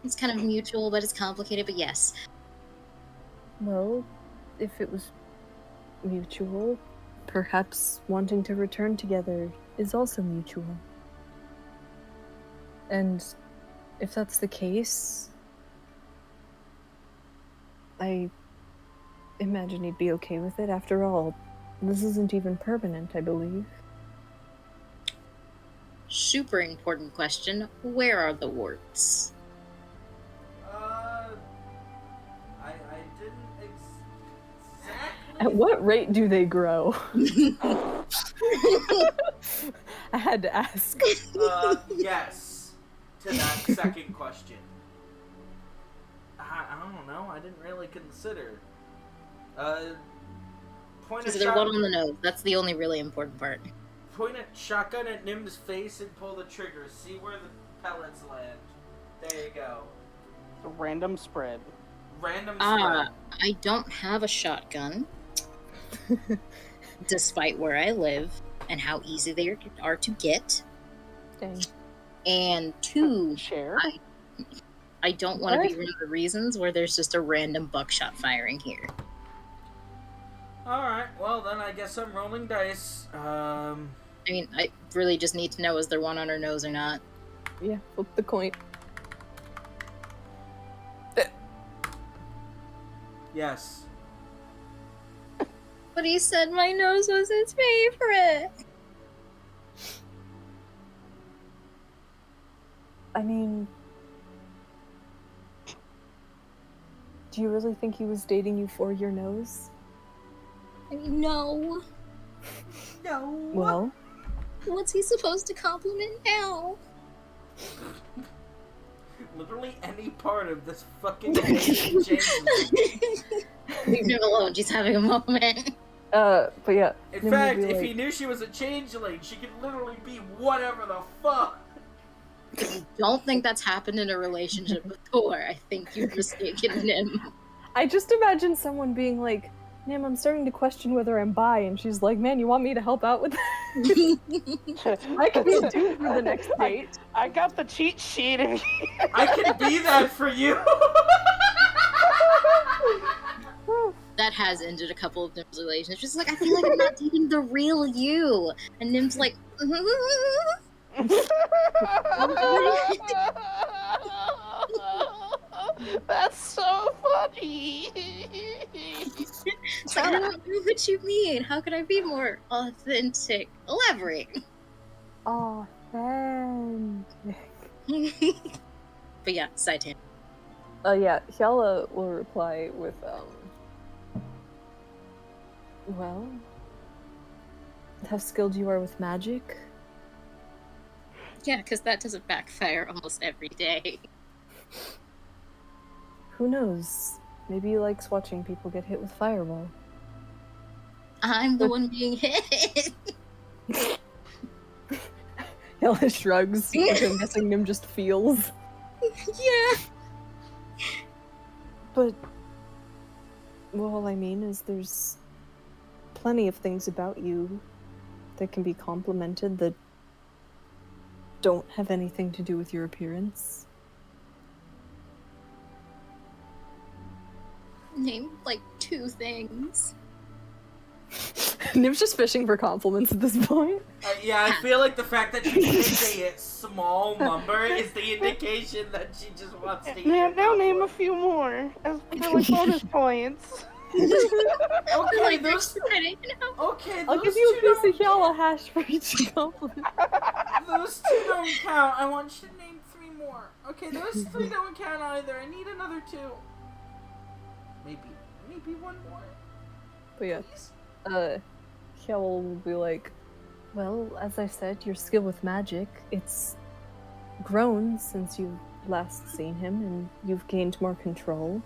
It's kind of mutual, but it's complicated, but yes. Well, if it was mutual, perhaps wanting to return together is also mutual. And if that's the case, I imagine he'd be okay with it. After all, this isn't even permanent, I believe. Super important question. Where are the warts? I didn't exactly. At what rate do they grow? I had to ask. Yes. To that second question. I don't know. I didn't really consider. Point Is a there one shot. on the nose? That's the only really important part. Point a shotgun at Nim's face and pull the trigger. See where the pellets land. There you go. A random spread. Random spread. I don't have a shotgun. Despite where I live and how easy they are to get. Dang. And two, Share. I don't want to be one of the reasons where there's just a random buckshot firing here. Alright, well then I guess I'm rolling dice. I mean, I really just need to know is there one on her nose or not. Yeah, flip the coin. Yes. But he said my nose was his favorite. I mean, do you really think he was dating you for your nose? I mean, no. No. Well, What's he supposed to compliment now? Literally any part of this fucking thing changes. Leave him alone. She's having a moment. but yeah. In Nim would fact, be if like, he knew she was a changeling, she could literally be whatever the fuck. I don't think that's happened in a relationship before. I think you've mistaken him. I just imagine someone being like, Nim, I'm starting to question whether I'm bi, and she's like, man, you want me to help out with that? I can be due for the next date. I got the cheat sheet. I can be that for you. That has ended a couple of Nim's relationships. She's like, I feel like I'm not dating the real you. And Nim's like, That's so funny. it's like, I don't know what you mean. How could I be more authentic? Elaborate. Authentic. But yeah, side tangent. Yeah, Hyala will reply with, well, how skilled you are with magic? Yeah, because that doesn't backfire almost every day. Who knows? Maybe he likes watching people get hit with fireball. I'm the one being hit. Hyala shrugs, which I'm guessing Nim just feels. Yeah. But, well, all I mean is there's plenty of things about you that can be complimented that don't have anything to do with your appearance. Name like 2 things. Nim's just fishing for compliments at this point. Yeah, I feel like the fact that she picked a small number is the indication that she just wants to hear. Now name a few more as for like bonus points. Okay, those. Okay, I'll give you a piece of Hyala hash for each compliment. Those 2 don't count. I want you to name 3 more. Okay, those 3 don't count either. I need another 2. Maybe 1 more. But yeah, Please? Hyala will be like, well, as I said, your skill with magic, it's grown since you've last seen him, and you've gained more control.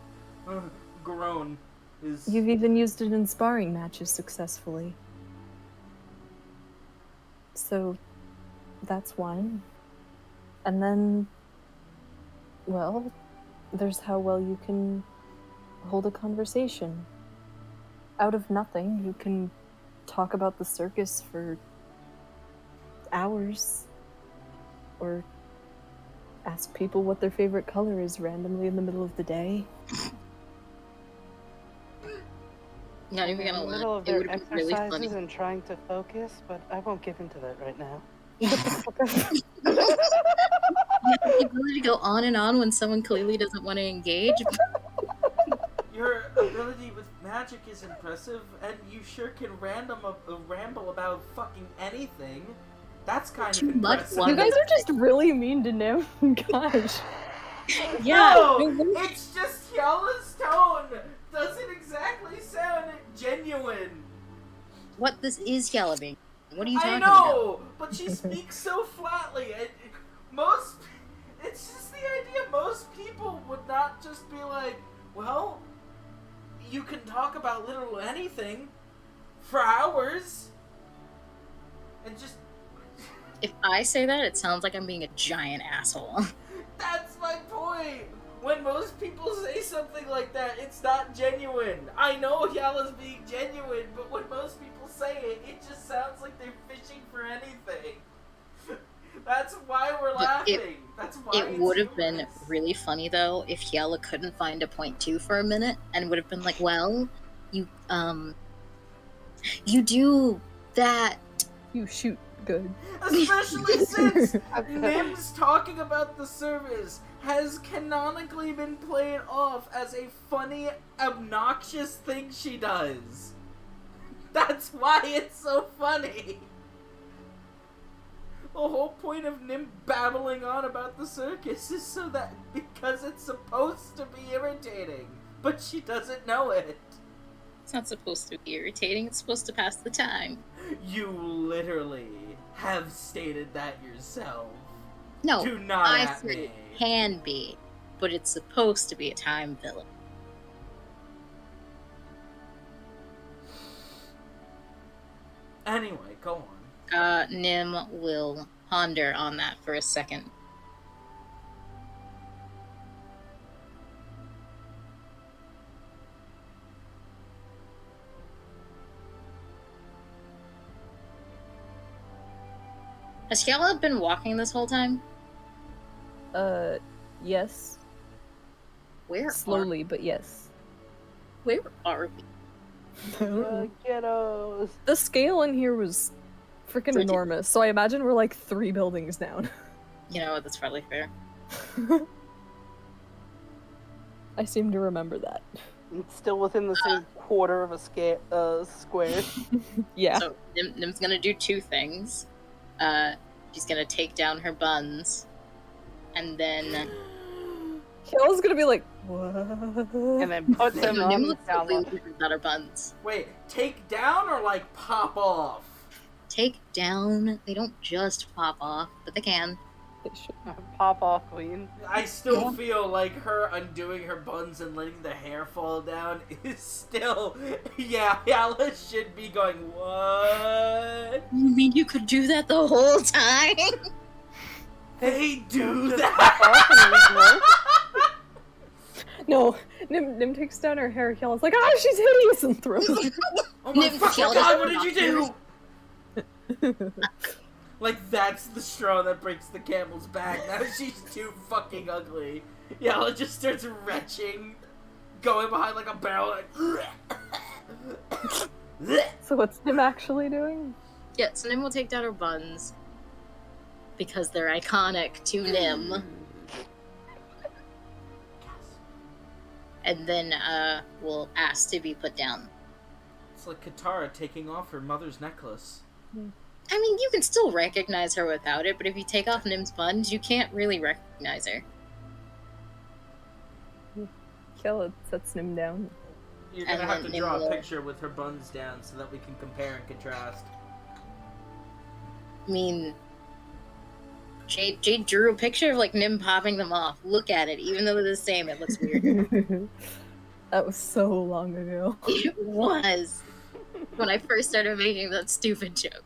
Grown is. You've even used it in sparring matches successfully. So, that's one. And then, well, there's how well you can hold a conversation. Out of nothing, you can talk about the circus for hours. Or Ask people what their favorite color is randomly in the middle of the day. Not even in gonna the lie. middle of It their would have been really funny. exercises and trying to focus, but I won't give into that right now. You have the ability to go on and on when someone clearly doesn't want to engage. Your ability with magic is impressive, and you sure can ramble about fucking anything. That's kind Too of much impressive. one. You guys are just really mean to Nim. Gosh. Yeah. No, it's just Yala's tone doesn't exactly sound genuine. What this is Yalabi. What are you talking I about? know, but she speaks so flatly. It's just the idea most people would not just be like, well, you can talk about literally anything for hours, and just... If I say that, it sounds like I'm being a giant asshole. That's my point! When most people say something like that, it's not genuine. I know Yala's being genuine, but when most people say it, it just sounds like they're fishing for anything. That's why we're laughing. That's why It would have been really funny, though, if Yala couldn't find a point 2 for a minute, and would have been like, well, you do that. You shoot good. Especially since Nim's talking about the service has canonically been played off as a funny, obnoxious thing she does. That's why it's so funny. The whole point of Nim babbling on about the circus is so that because it's supposed to be irritating, but she doesn't know it. It's not supposed to be irritating, it's supposed to pass the time. You literally have stated that yourself. No, Do not I at said me. it can be, but it's supposed to be a time filler. Anyway, go on. Nim will ponder on that for a second. Has Yala been walking this whole time? Yes. Where Slowly, but yes. Where are we? Kiddos. The scale in here was freaking Pretty- enormous, so I imagine we're like 3 buildings down. You know, that's probably fair. I seem to remember that. It's still within the same quarter of a square. Yeah. So Nim's gonna do 2 things. She's gonna take down her buns, and then Kayla's gonna be like, what? And then put them Nim on the looks really down. weird about her buns. Wait, take down or like pop off? Take down. They don't just pop off, but they can. They should- Pop off, queen. I still feel like her undoing her buns and letting the hair fall down is still... Yeah, Yala should be going, what? You mean you could do that the whole time? They do Just that? pop off No, Nim takes down her hair. Kayla's like, ah, she's hideous, and throws it. Oh my Nim fucking killed god, her what did you do? Like, that's the straw that breaks the camel's back. Now she's too fucking ugly. Yala just starts retching, going behind like a barrel, like... So what's Nim actually doing? Yeah, so Nim will take down her buns because they're iconic to Nim. And then will ask to be put down. It's like Katara taking off her mother's necklace. I mean, you can still recognize her without it, but if you take off Nim's buns, you can't really recognize her. Kayla sets Nim down. You're gonna And have to then draw Nim a will- picture with her buns down so that we can compare and contrast. I mean, Jade drew a picture of like Nim popping them off. Look at it, even though they're the same, it looks weird. That was so long ago. It was when I first started making that stupid joke.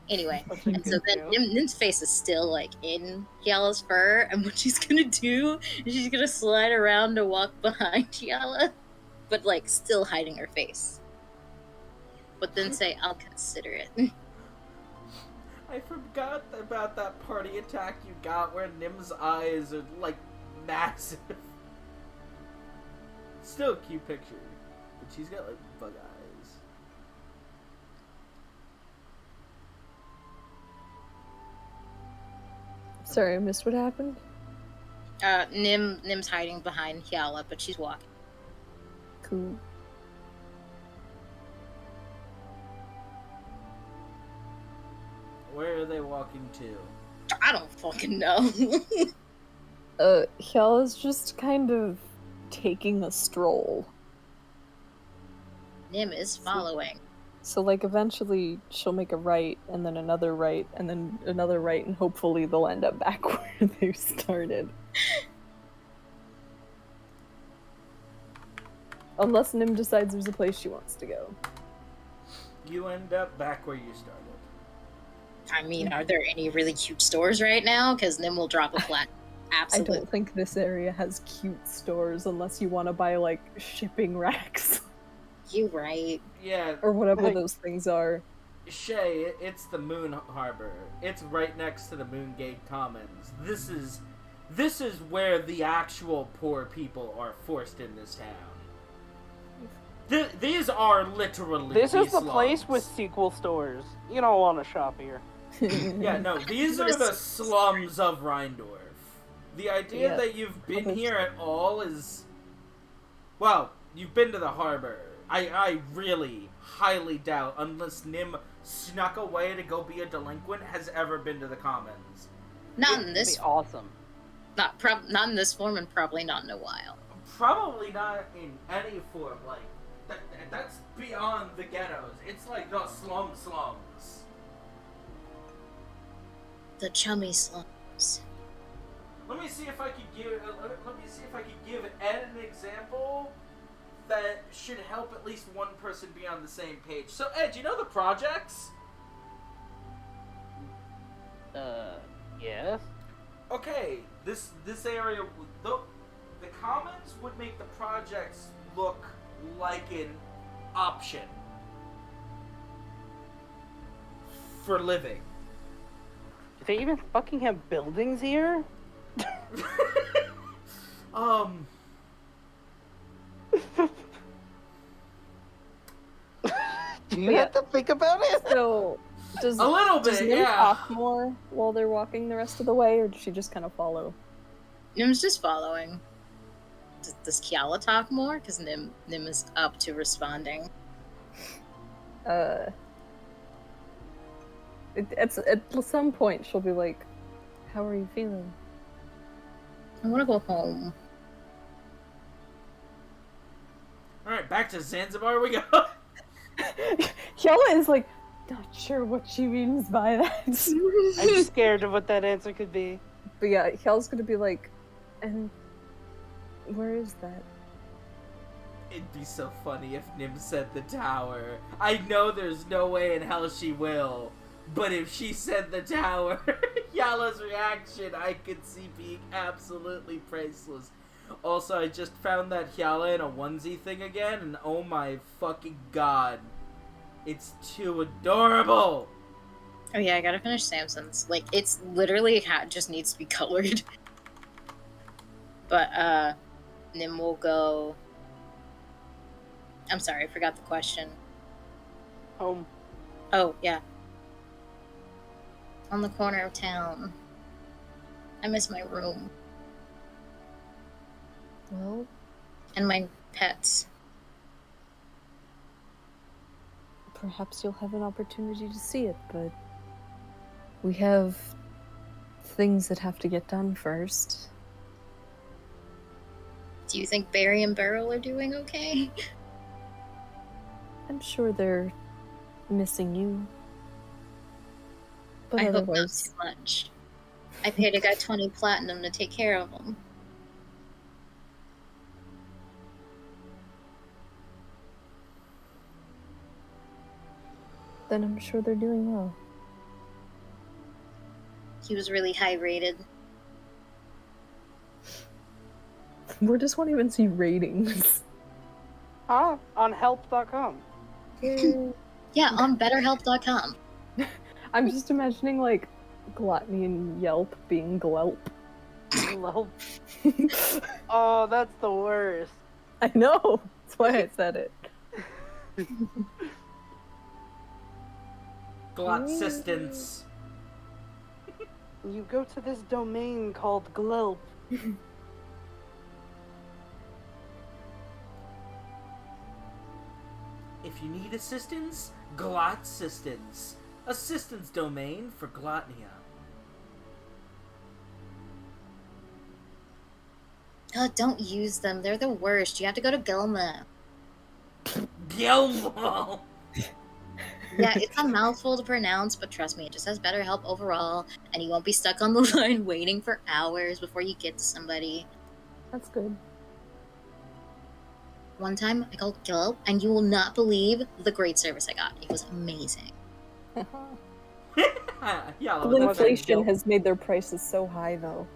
Anyway, and so then Nim's face is still like in Yala's fur, and what she's gonna do is she's gonna slide around to walk behind Yala, but like still hiding her face. But then say, "I'll consider it." I forgot about that party attack you got where Nim's eyes are, like, massive. Still a cute picture, but she's got, like, bug eyes. Sorry, I missed what happened. Nim's hiding behind Hyala, but she's walking. Cool. Where are they walking to? I don't fucking know. Hyala's just kind of taking a stroll. Nim is following. So, like, eventually she'll make a right, and then another right, and then another right, and hopefully they'll end up back where they started. Unless Nim decides there's a place she wants to go. You end up back where you started. I mean, are there any really cute stores right now? Because Nim will drop a flat. Absolutely. I don't think this area has cute stores unless you want to buy, like, shipping racks. You right. Yeah. Or whatever those things are. Shay, it's the Moon Harbor. It's right next to the Moongate Commons. This is where the actual poor people are forced in this town. These are literally This is the slums. place with sequel stores. You don't want to shop here. Yeah, no, these are the slums of Rheindorf. The idea that you've been here at all is... Well, you've been to the harbor. I really highly doubt, unless Nim snuck away to go be a delinquent, has ever been to the Commons. Not in this. It'd be awesome. Not in this form, and probably not in a while. Probably not in any form. Like that's beyond the ghettos. It's like the slums. The chummy slums. Let me see if I could give. Let me see if I could give Ed an example that should help at least one person be on the same page. So, Ed, you know the projects? Yes. Okay, this area, the Commons would make the projects look like an option for living. Do they even fucking have buildings here? Do you have to think about it? So, does A little bit, Nim yeah. talk more while they're walking the rest of the way, or does she just kind of follow? Nim's just following. Does Kiala talk more? Because Nim is up to responding. At some point, she'll be like, "How are you feeling?" I want to go home. Alright, back to Zanzibar we go. Hyala is like, not sure what she means by that. I'm scared of what that answer could be. But yeah, Hyala's gonna be like, and where is that? It'd be so funny if Nim said the tower. I know there's no way in hell she will, but if she said the tower, Yala's reaction I could see being absolutely priceless. Also, I just found that Hyala in a onesie thing again, and oh my fucking god. It's too adorable! Oh yeah, I gotta finish Samson's. Like, it's literally just needs to be colored. But, Nim will go... I'm sorry, I forgot the question. Home. Oh, yeah. On the corner of town. I miss my room. Well, And my pets. perhaps you'll have an opportunity to see it, but we have things that have to get done first. Do you think Barry and Beryl are doing okay? I'm sure they're missing you. But I hope not otherwise, too much. I paid a guy 20 platinum to take care of them. then I'm sure they're doing well. He was really high rated. Where does one even see ratings? Huh? On help.com. Yeah, on betterhelp.com. I'm just imagining, like, Gluttony and Yelp being Glelp. Glelp. Oh, that's the worst. I know! That's why I said it. Glotsistence. You go to this domain called Glelp. If you need assistance, Glotsistence. Assistance domain for Glotnia. Oh, don't use them. They're the worst. You have to go to Gilma. Gilmo! Yeah, it's a mouthful to pronounce, but trust me, it just has better help overall, and you won't be stuck on the line waiting for hours before you get to somebody. That's good. One time, I called Gilp, and you will not believe the great service I got. It was amazing. Yeah, Inflation has made their prices so high, though.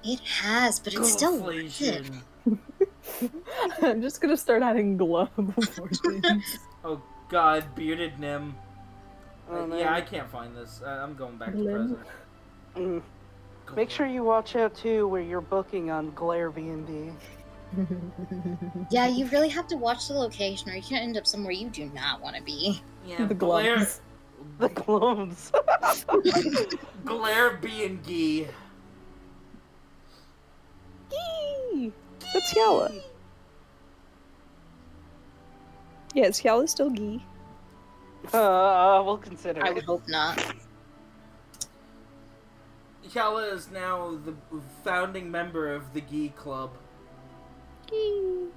It has, but it's still worth it. Inflation. I'm just gonna start adding glove before things. Oh god, bearded Nim. Oh, no. Yeah, I can't find this. I'm going back to Lim. present. Make sure you watch out too where you're booking on Glare B&B. Yeah, you really have to watch the location, or you can end up somewhere you do not want to be. Yeah, The Glare, gloves. The globes. Glare B and Gee. Gee! That's Yala. Yeah, is Yala still Gee? We'll consider I it. would hope not. Yala is now the founding member of the Gee Club. Gee.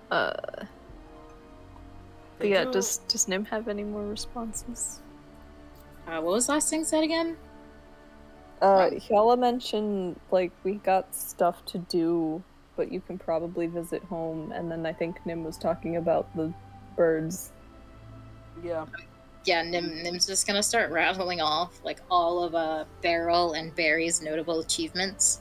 But They yeah, do- does Nim have any more responses? What was last thing said again? Hyala mentioned, like, we got stuff to do, but you can probably visit home, and then I think Nim was talking about the birds. Yeah. Yeah, Nim's just gonna start rattling off, like, all of Beryl and Barry's notable achievements.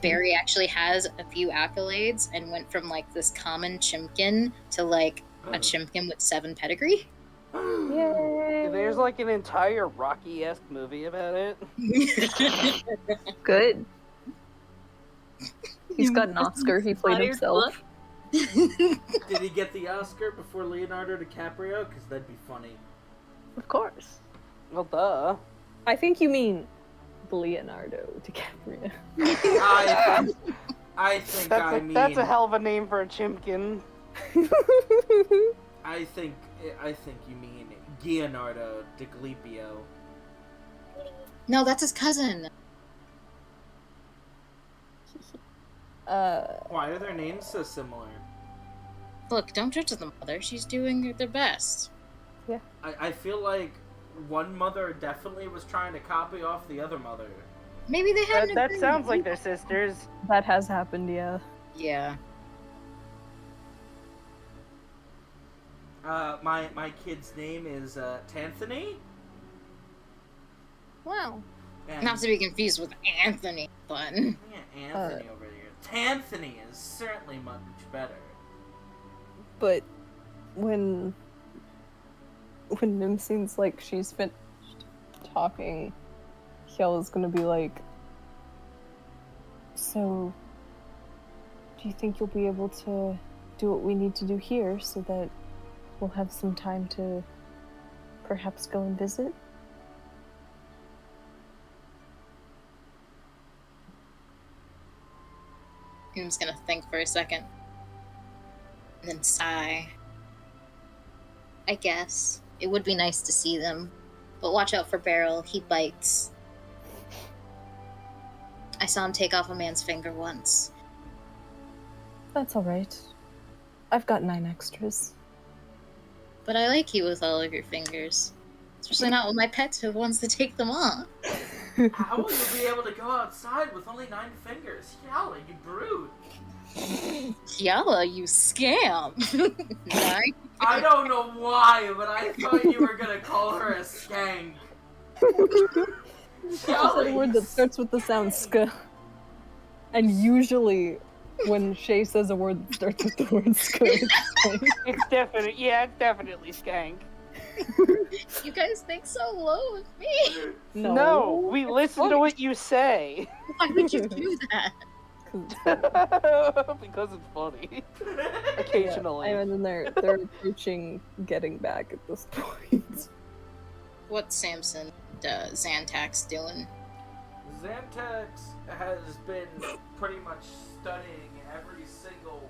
Barry actually has a few accolades and went from, like, this common chimkin to, like, a chimkin with 7 pedigree. Yay! There's like an entire Rocky-esque movie about it. Good. He's got an Oscar, he played himself. Did he get the Oscar before Leonardo DiCaprio? Because that'd be funny. Of course. Well, duh. I think you mean Leonardo DiCaprio. I think I mean... That's a hell of a name for a chimkin. I think you mean Leonardo DiCaprio. No, that's his cousin. Why are their names so similar? Look, don't judge the mother. She's doing their best. I feel like one mother definitely was trying to copy off the other mother. Maybe they had That sounds like they're sisters. That has happened, yeah. Yeah. My kid's name is Tanthony. Wow. And, Not to be confused with Anthony, but... yeah, Anthony over here. Tanthony is certainly much better. But when Nim seems like she's finished talking, Hyala's gonna be like, so, do you think you'll be able to do what we need to do here so that we'll have some time to perhaps go and visit? I'm just gonna think for a second. And then sigh. I guess. It would be nice to see them. But watch out for Beryl. He bites. I saw him take off a man's finger once. That's alright. I've got 9 extras. But I like you with all of your fingers. Especially not with my pets who wants to take them off. How will you be able to go outside with only 9 fingers? Yalla, you brute. Yalla, you scam! Nine? I don't know why, but I thought you were gonna call her a skank. It's a word that starts with the sound sk. And usually, when Shay says a word that starts with the word sk, it's It's definitely skank. You guys think so low of me? No, we it's listen to funny. what you say. Why would you do that? 'Cause it's funny. Because it's funny. Yeah, Occasionally. I imagine they're approaching getting back at this point. What's Samson Zantax doing? Zantax has been pretty much studying every single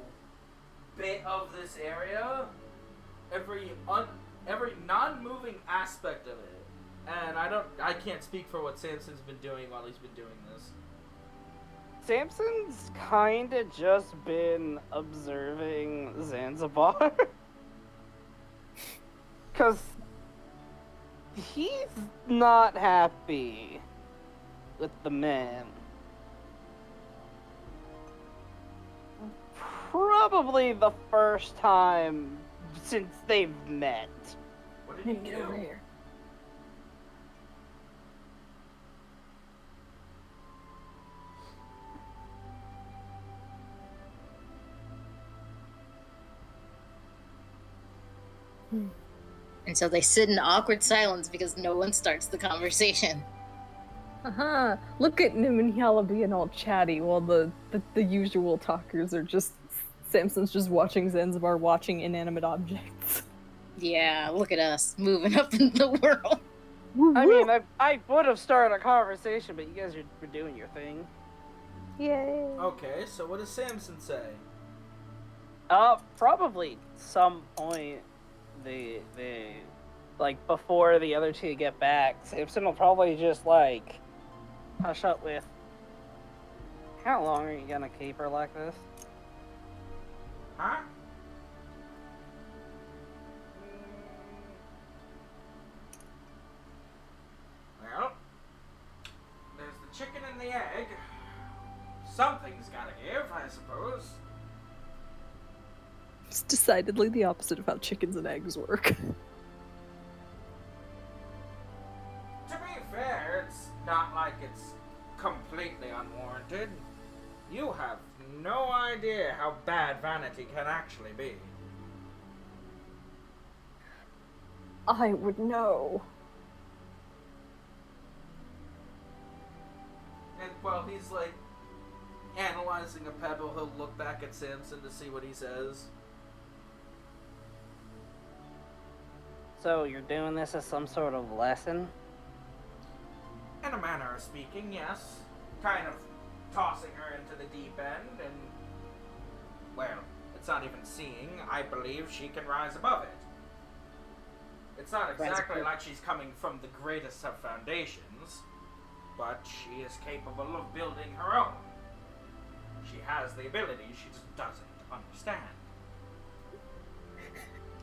bit of this area, every non-moving aspect of it. And I can't speak for what Samson's been doing while he's been doing this. Samson's kinda just been observing Zanzibar. Cause he's not happy with the men. Probably the first time since they've met. What did he Get do? over here. And so they sit in awkward silence because no one starts the conversation. Look at Nim and Yala being all chatty while the usual talkers are just Samson's just watching Zanzibar watching inanimate objects. Yeah, look at us moving up in the world. I mean, I would have started a conversation, but you guys were doing your thing. Yay. Okay, so what does Samson say? Probably some point they like before the other two get back, Samson will probably just like hush up with, how long are you gonna keep her like this? Huh? Well, there's the chicken and the egg. Something's gotta give, I suppose. It's decidedly the opposite of how chickens and eggs work. To be fair, it's not like it's completely unwarranted. You have no idea how bad vanity can actually be. I would know. And while he's like analyzing a pebble, he'll look back at Samson to see what he says. So you're doing this as some sort of lesson? In a manner of speaking, yes. Kind of tossing her into the deep end and, well, it's not even seeing. I believe she can rise above it. It's not exactly like she's coming from the greatest of foundations, but she is capable of building her own. She has the ability, she just doesn't understand.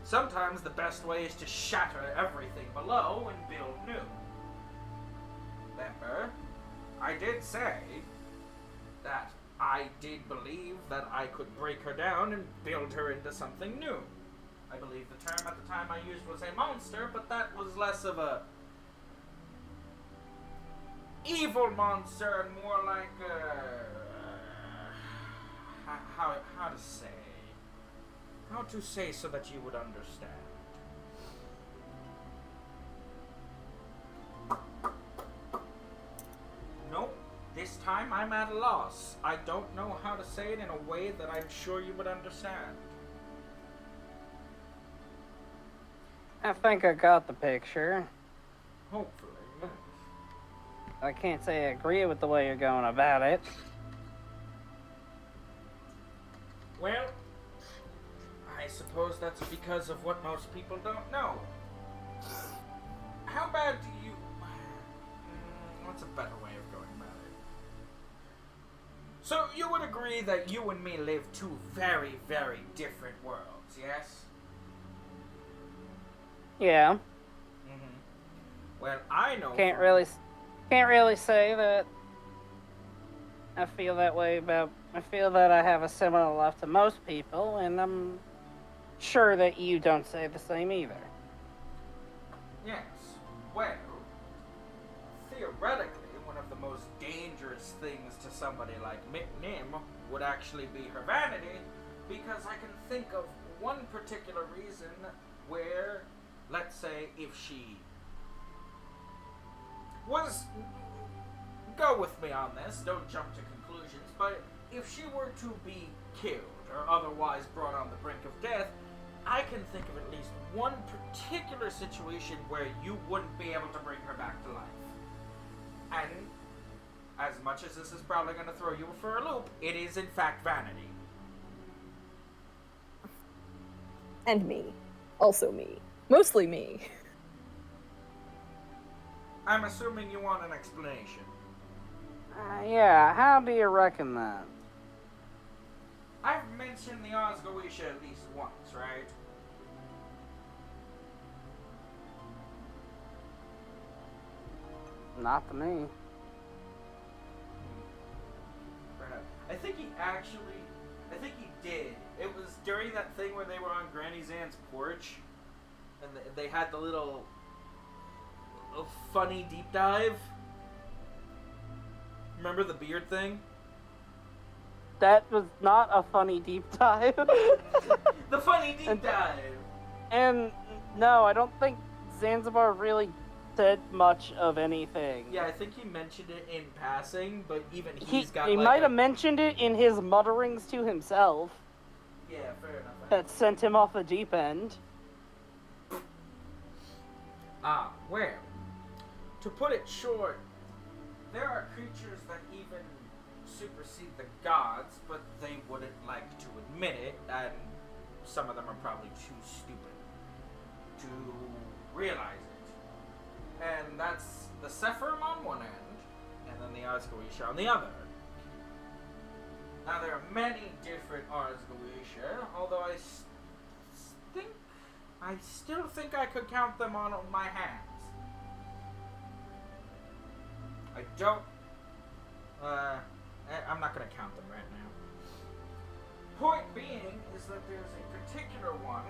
Sometimes the best way is to shatter everything below and build new. Remember, I did say that I did believe that I could break her down and build her into something new. I believe the term at the time I used was a monster, but that was less of a evil monster and more like how to say so that you would understand. Nope, this time I'm at a loss. I don't know how to say it in a way that I'm sure you would understand. I think I got the picture. Hopefully, yes. I can't say I agree with the way you're going about it. Well, I suppose that's because of what most people don't know. How bad do you... What's a better way of going about it? So, you would agree that you and me live two very, very different worlds, yes? Yeah. Mm-hmm. Well, I know... Can't really say that I feel that way about... I feel that I have a similar life to most people, and I'm sure that you don't say the same either. Yes. Well, theoretically, one of the most dangerous things to somebody like Nim would actually be her vanity, because I can think of one particular reason where let's say if she was... Go with me on this, don't jump to conclusions, but if she were to be killed or otherwise brought on the brink of death, I can think of at least one particular situation where you wouldn't be able to bring her back to life. And as much as this is probably going to throw you for a loop, it is in fact vanity. And me. Also me. Mostly me. I'm assuming you want an explanation. Yeah, how do you reckon that? I've mentioned the Osgoisha at least once, right? Not to me. I think he did. It was during that thing where they were on Granny Zan's porch, and they had the little funny deep dive. Remember the beard thing? That was not a funny deep dive. The funny deep dive! And no, I don't think Zanzibar really said much of anything. Yeah, I think he mentioned it in passing, but even He might have mentioned it in his mutterings to himself. Yeah, fair enough. That sent him off the deep end. Well, to put it short, there are creatures that even supersede the gods, but they wouldn't like to admit it, and some of them are probably too stupid to realize it. And that's the Sephirim on one end, and then the Osgoisha on the other. Now, there are many different Osgoisha, although I still think I could count them on my hands. I don't... I'm not going to count them right now. Point being is that there's a particular one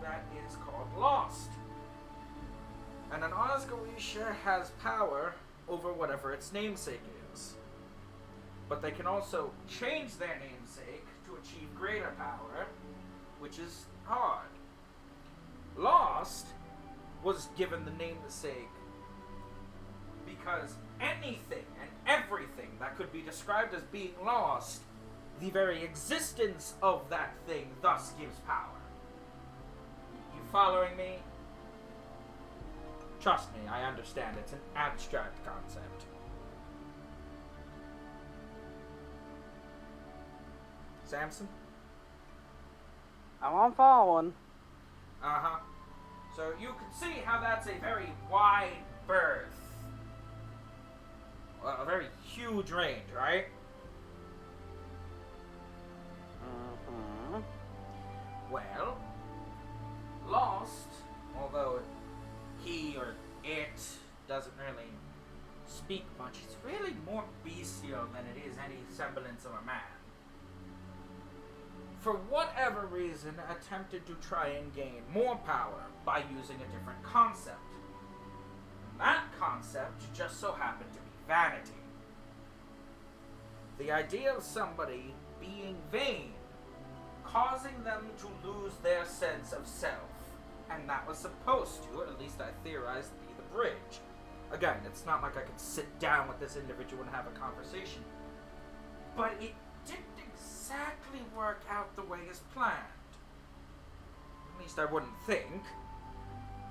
that is called Lost. And an Osgoisha has power over whatever its namesake is. But they can also change their namesake to achieve greater power, which is hard. Lost was given the namesake because anything and everything that could be described as being lost, the very existence of that thing thus gives power. You following me? Trust me, I understand. It's an abstract concept. Samson? I'm following. Uh-huh. So you can see how that's a very wide berth. Well, a very huge range, right? Mm-hmm. Well, Lost, although he or it doesn't really speak much, it's really more bestial than it is any semblance of a man. For whatever reason, attempted to try and gain more power by using a different concept. And that concept just so happened to be vanity. The idea of somebody being vain, causing them to lose their sense of self. And that was supposed to, at least I theorized, be the bridge. Again, it's not like I could sit down with this individual and have a conversation. But it didn't exactly work out the way as planned. At least I wouldn't think.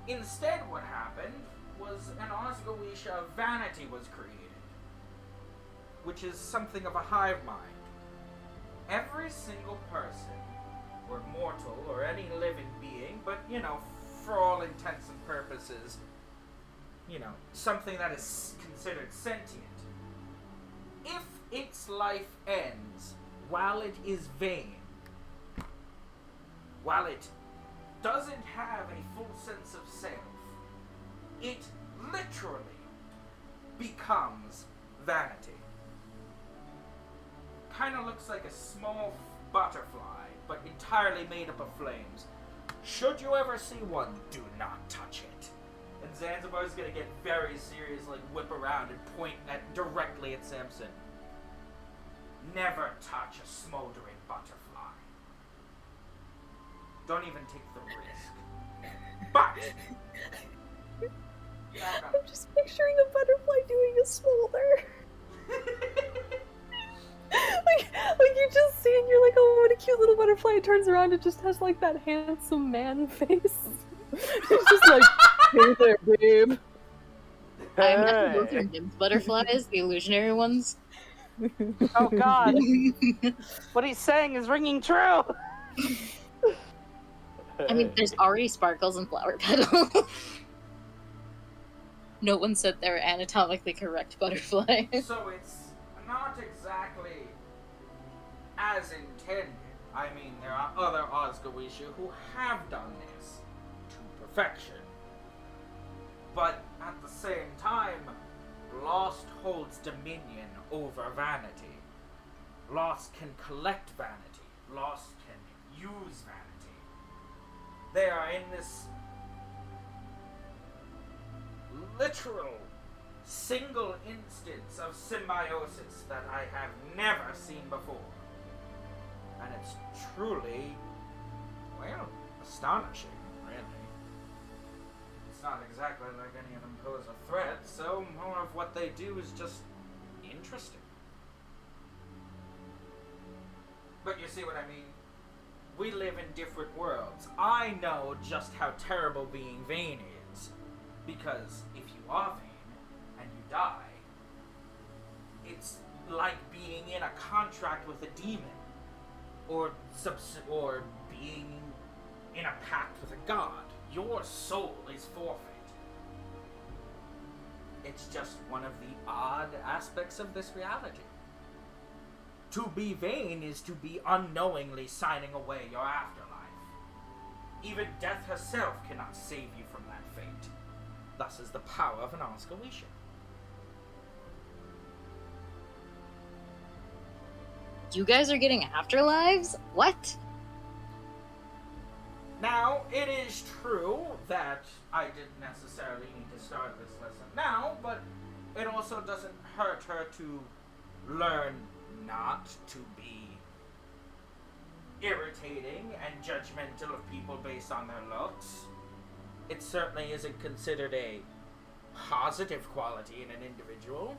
Instead, what happened was an Osgoisha of vanity was created, which is something of a hive mind. Every single person, or mortal, or any living being, but, for all intents and purposes, something that is considered sentient. If its life ends while it is vain, while it doesn't have a full sense of self, it literally becomes vanity. Kind of looks like a small butterfly, but entirely made up of flames. Should you ever see one, do not touch it. And Zanzibar's gonna get very serious, whip around and point directly at Samson. Never touch a smoldering butterfly. Don't even take the risk. But back up. I'm just picturing a butterfly doing a smolder. like you just see and you're like, oh, what a cute little butterfly. It turns around, it just has like that handsome man face. It's just like, hey there, babe. I imagine those are nymph butterflies, the illusionary ones. Oh god. What he's saying is ringing true. I mean, there's already sparkles and flower petals. No one said they're anatomically correct butterflies. So it's not exactly as intended. I mean, there are other Osgowisha who have done this to perfection. But at the same time, Lost holds dominion over vanity. Lost can collect vanity. Lost can use vanity. They are in this literal single instance of symbiosis that I have never seen before. And it's truly, well, astonishing, really. It's not exactly like any of them pose a threat, so more of what they do is just interesting. But you see what I mean? We live in different worlds. I know just how terrible being vain is. Because if you are vain and you die, it's like being in a contract with a demon. Or being in a pact with a god. Your soul is forfeit. It's just one of the odd aspects of this reality. To be vain is to be unknowingly signing away your afterlife. Even death herself cannot save you from that fate. Thus is the power of an Osgowisha. You guys are getting afterlives? What? Now, it is true that I didn't necessarily need to start this lesson now, but it also doesn't hurt her to learn not to be irritating and judgmental of people based on their looks. It certainly isn't considered a positive quality in an individual.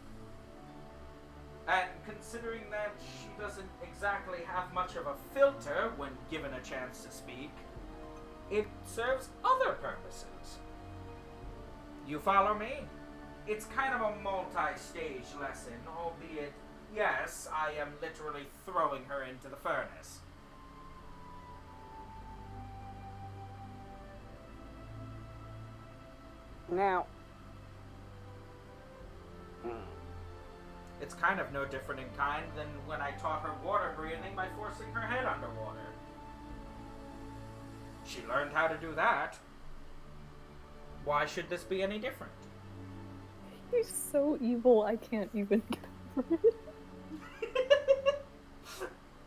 And considering that she doesn't exactly have much of a filter when given a chance to speak, it serves other purposes. You follow me? It's kind of a multi-stage lesson, albeit, yes, I am literally throwing her into the furnace. Now, It's kind of no different in kind than when I taught her water breathing by forcing her head underwater. She learned how to do that. Why should this be any different? He's so evil, I can't even get over it.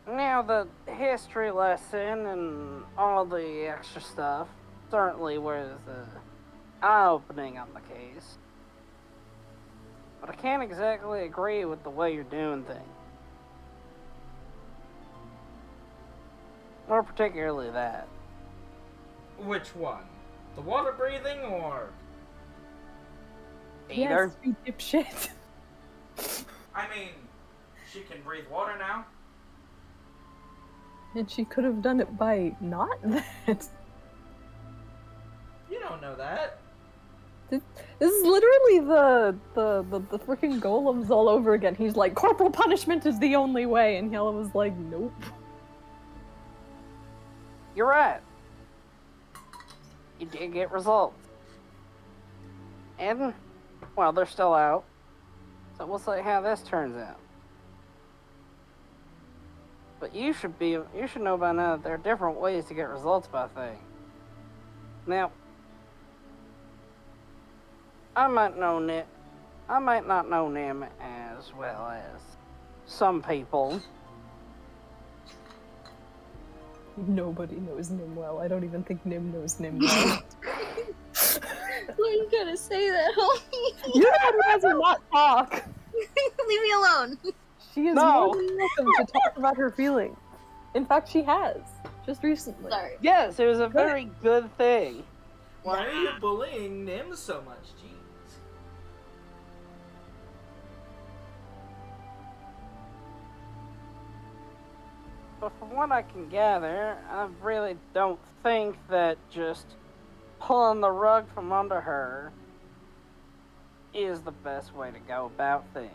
now the history lesson and all the extra stuff certainly was eye-opening on the case. But I can't exactly agree with the way you're doing things. More particularly that. Which one? The water breathing or... Either. Yes, you dipshit. I mean, she can breathe water now. And she could have done it by not that. You don't know that. This is literally the freaking golems all over again. He's like, corporal punishment is the only way, and Yella was like, nope. You're right. You did get results. And, well, they're still out. So we'll see how this turns out. But you should know by now that there are different ways to get results by things. Now, I might not know Nim as well as some people. Nobody knows Nim well. I don't even think Nim knows Nim well. Why you gotta say that, homie? You would rather not talk. Leave me alone. She is No. more than welcome to talk about her feelings. In fact, she has. Just recently. Sorry. Yes, it was a very good thing. Why are you bullying Nim so much? Jeez. But from what I can gather, I really don't think that just pulling the rug from under her is the best way to go about things.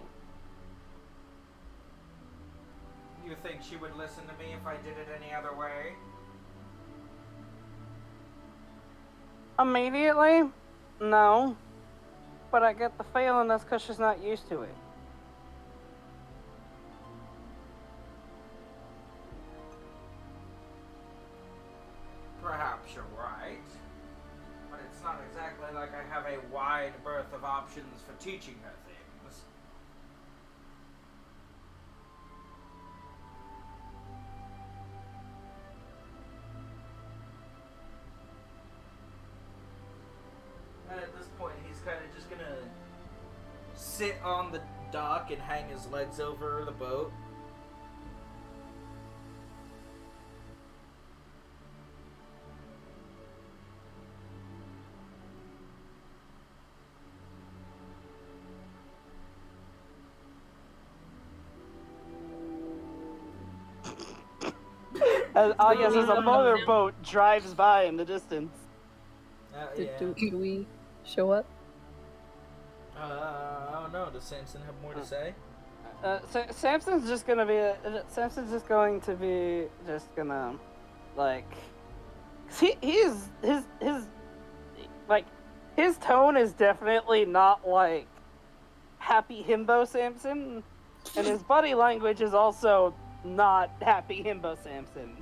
You think she would listen to me if I did it any other way? Immediately? No. But I get the feeling that's because she's not used to it. Perhaps you're right. But it's not exactly like I have a wide berth of options for teaching her things. And at this point, he's kind of just gonna sit on the dock and hang his legs over the boat. I guess as a motorboat drives by in the distance. Yeah. Do we show up? I don't know. Does Samson have more to say? Samson's just gonna be. Samson's just going to be just gonna, like, his like his tone is definitely not like happy himbo Samson, and his body language is also not happy himbo Samson.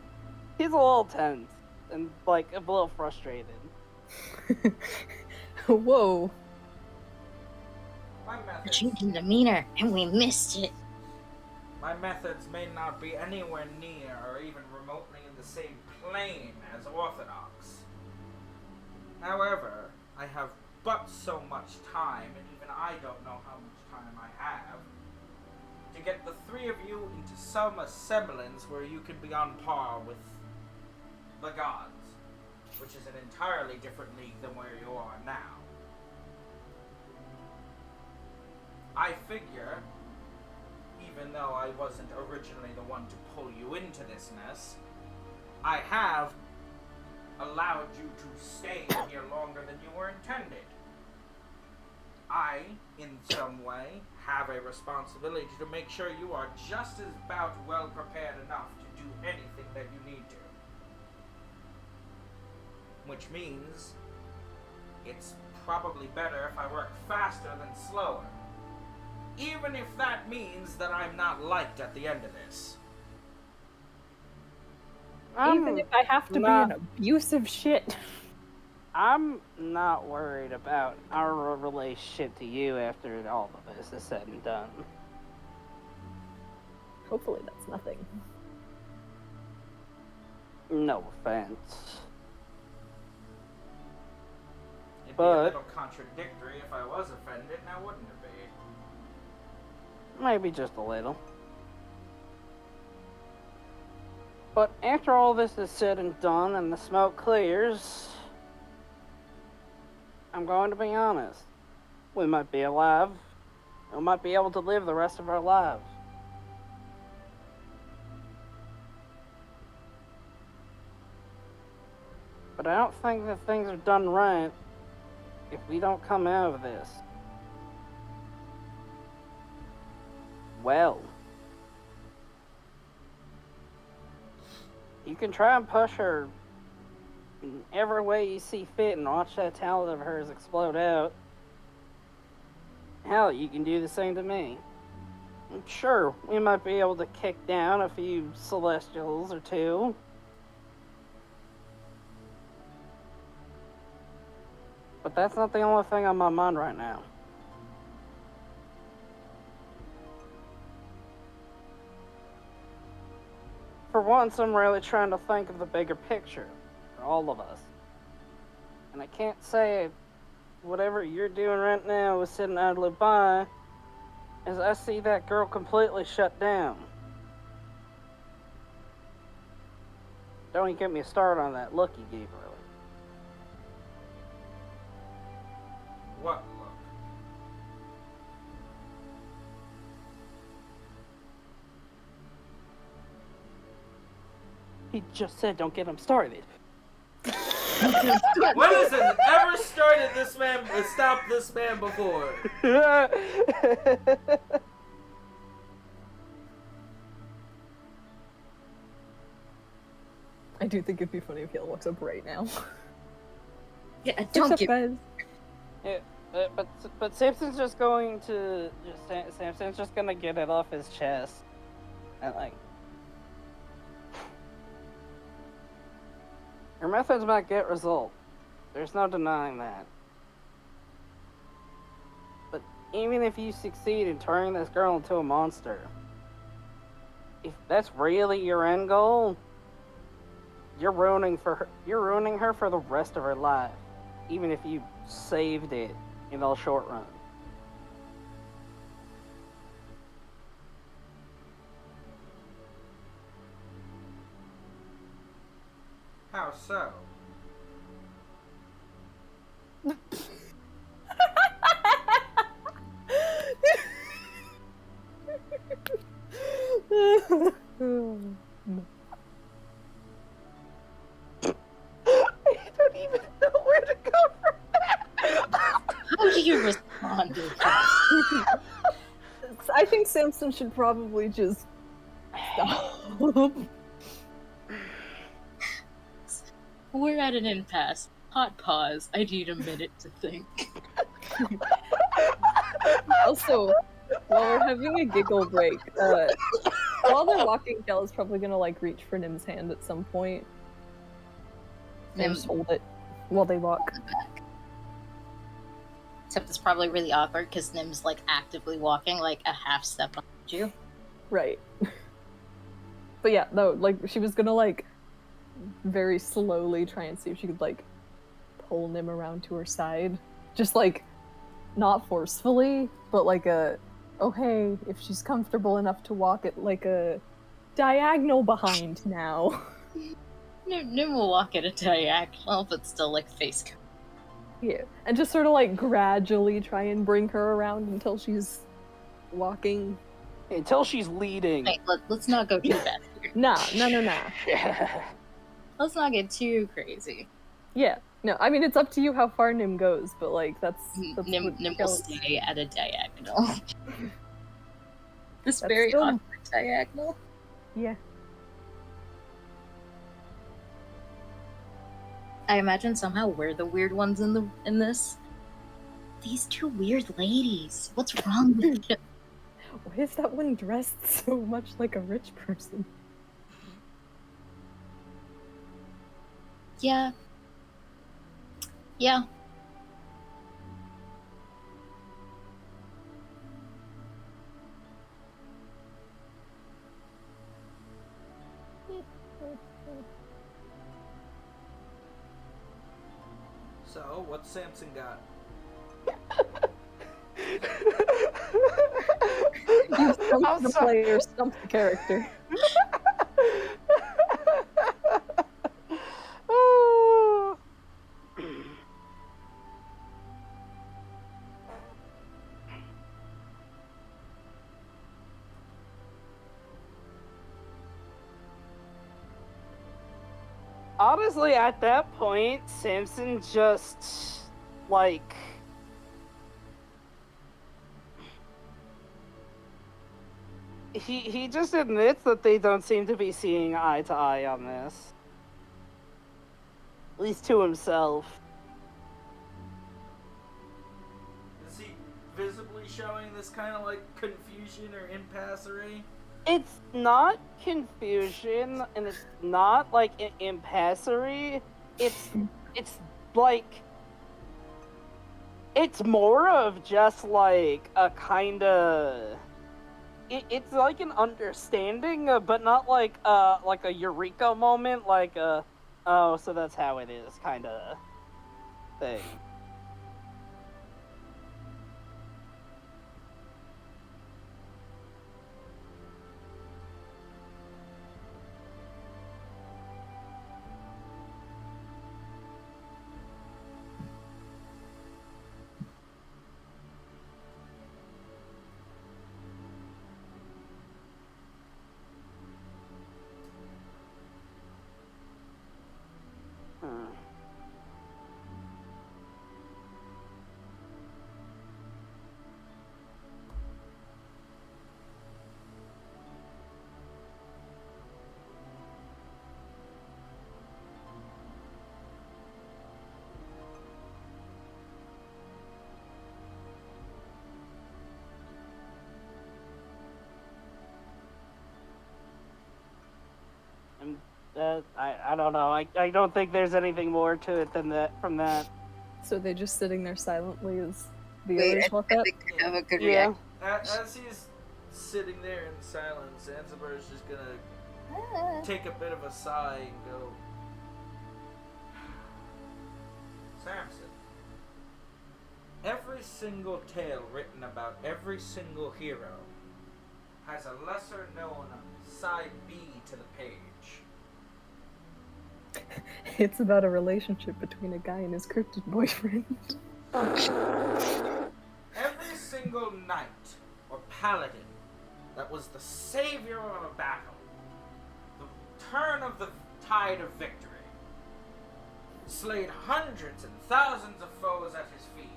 He's a little tense and like a little frustrated. Whoa. My methods, Drinking demeanor, and we missed it. my methods may not be anywhere near or even remotely in the same plane as orthodox. However, I have but so much time, and even I don't know how much time I have, to get the three of you into some semblance where you can be on par with the gods, which is an entirely different league than where you are now. I figure, even though I wasn't originally the one to pull you into this mess, I have allowed you to stay here longer than you were intended. I, in some way, have a responsibility to make sure you are just as about well prepared enough to do anything that you need to. Which means it's probably better if I work faster than slower. Even if that means that I'm not liked at the end of this. Even if I have to be an abusive shit. I'm not worried about our relationship to you after all of this is said and done. Hopefully that's nothing. No offense. It'd be But- a little contradictory if I was offended, now wouldn't it be? Maybe just a little. But after all this is said and done and the smoke clears, I'm going to be honest. We might be alive. We might be able to live the rest of our lives. But I don't think that things are done right if we don't come out of this. Well, you can try and push her in every way you see fit and watch that talent of hers explode out. Hell, you can do the same to me. Sure, we might be able to kick down a few celestials or two. But that's not the only thing on my mind right now. For once, I'm really trying to think of the bigger picture for all of us. And I can't say whatever you're doing right now is sitting idly by as I see that girl completely shut down. Don't even get me started on that look you gave her. What look? He just said don't get him started. When has it ever started this man, stopped this man before? I do think it'd be funny if Yale walks up right now. Yeah, What's don't up, get. guys? Yeah, but Samson's just going to Samson's just gonna get it off his chest, and like, your methods might get result. There's no denying that. But even if you succeed in turning this girl into a monster, if that's really your end goal, you're ruining her for the rest of her life, even if you saved it in the short run. How so? I don't even know where to go from that. How do you respond to that? I think Samson should probably just stop. We're at an impasse. Hot pause. I need a minute to think. Also, while we're having a giggle break, while they're walking, Kel is probably gonna like reach for Nim's hand at some point and Nim just hold it while they walk. Except it's probably really awkward because Nim's like actively walking like a half step behind you. Right. But yeah, no, like she was gonna like very slowly try and see if she could like pull Nim around to her side. Just like not forcefully, but like hey, if she's comfortable enough to walk it like a diagonal behind now. Nim will walk at a diagonal, but still like face. Yeah, and just sort of like gradually try and bring her around until she's walking. Until she's leading. Wait, let's not go too bad here. Nah. Let's not get too crazy. Yeah, no, I mean it's up to you how far Nim goes, but like that's Nim what will Kel's- stay at a diagonal. This That's very still- awkward diagonal. Yeah. I imagine somehow we're the weird ones in this. These two weird ladies. What's wrong with you? Why is that one dressed so much like a rich person? Yeah. Yeah. So, what's Samson got? You stumped the player, stumped the character. Oh. Honestly, at that point, Samson just, like... He just admits that they don't seem to be seeing eye to eye on this. At least to himself. Is he visibly showing this kind of like confusion or impassery? It's not confusion, and it's not like impassery. It's like it's more of just like a kind of. It's like an understanding, but not like a eureka moment, like a oh, so that's how it is kind of thing. I don't know. I don't think there's anything more to it than that. From that. So they're just sitting there silently as the Wait, others walk I up? think I have a good Yeah. reaction. As he's sitting there in silence, Zanzibar is just gonna take a bit of a sigh and go, Samson, every single tale written about every single hero has a lesser known side B to the page. It's about a relationship between a guy and his cryptid boyfriend. Every single knight or paladin that was the savior of a battle, the turn of the tide of victory, slayed hundreds and thousands of foes at his feet.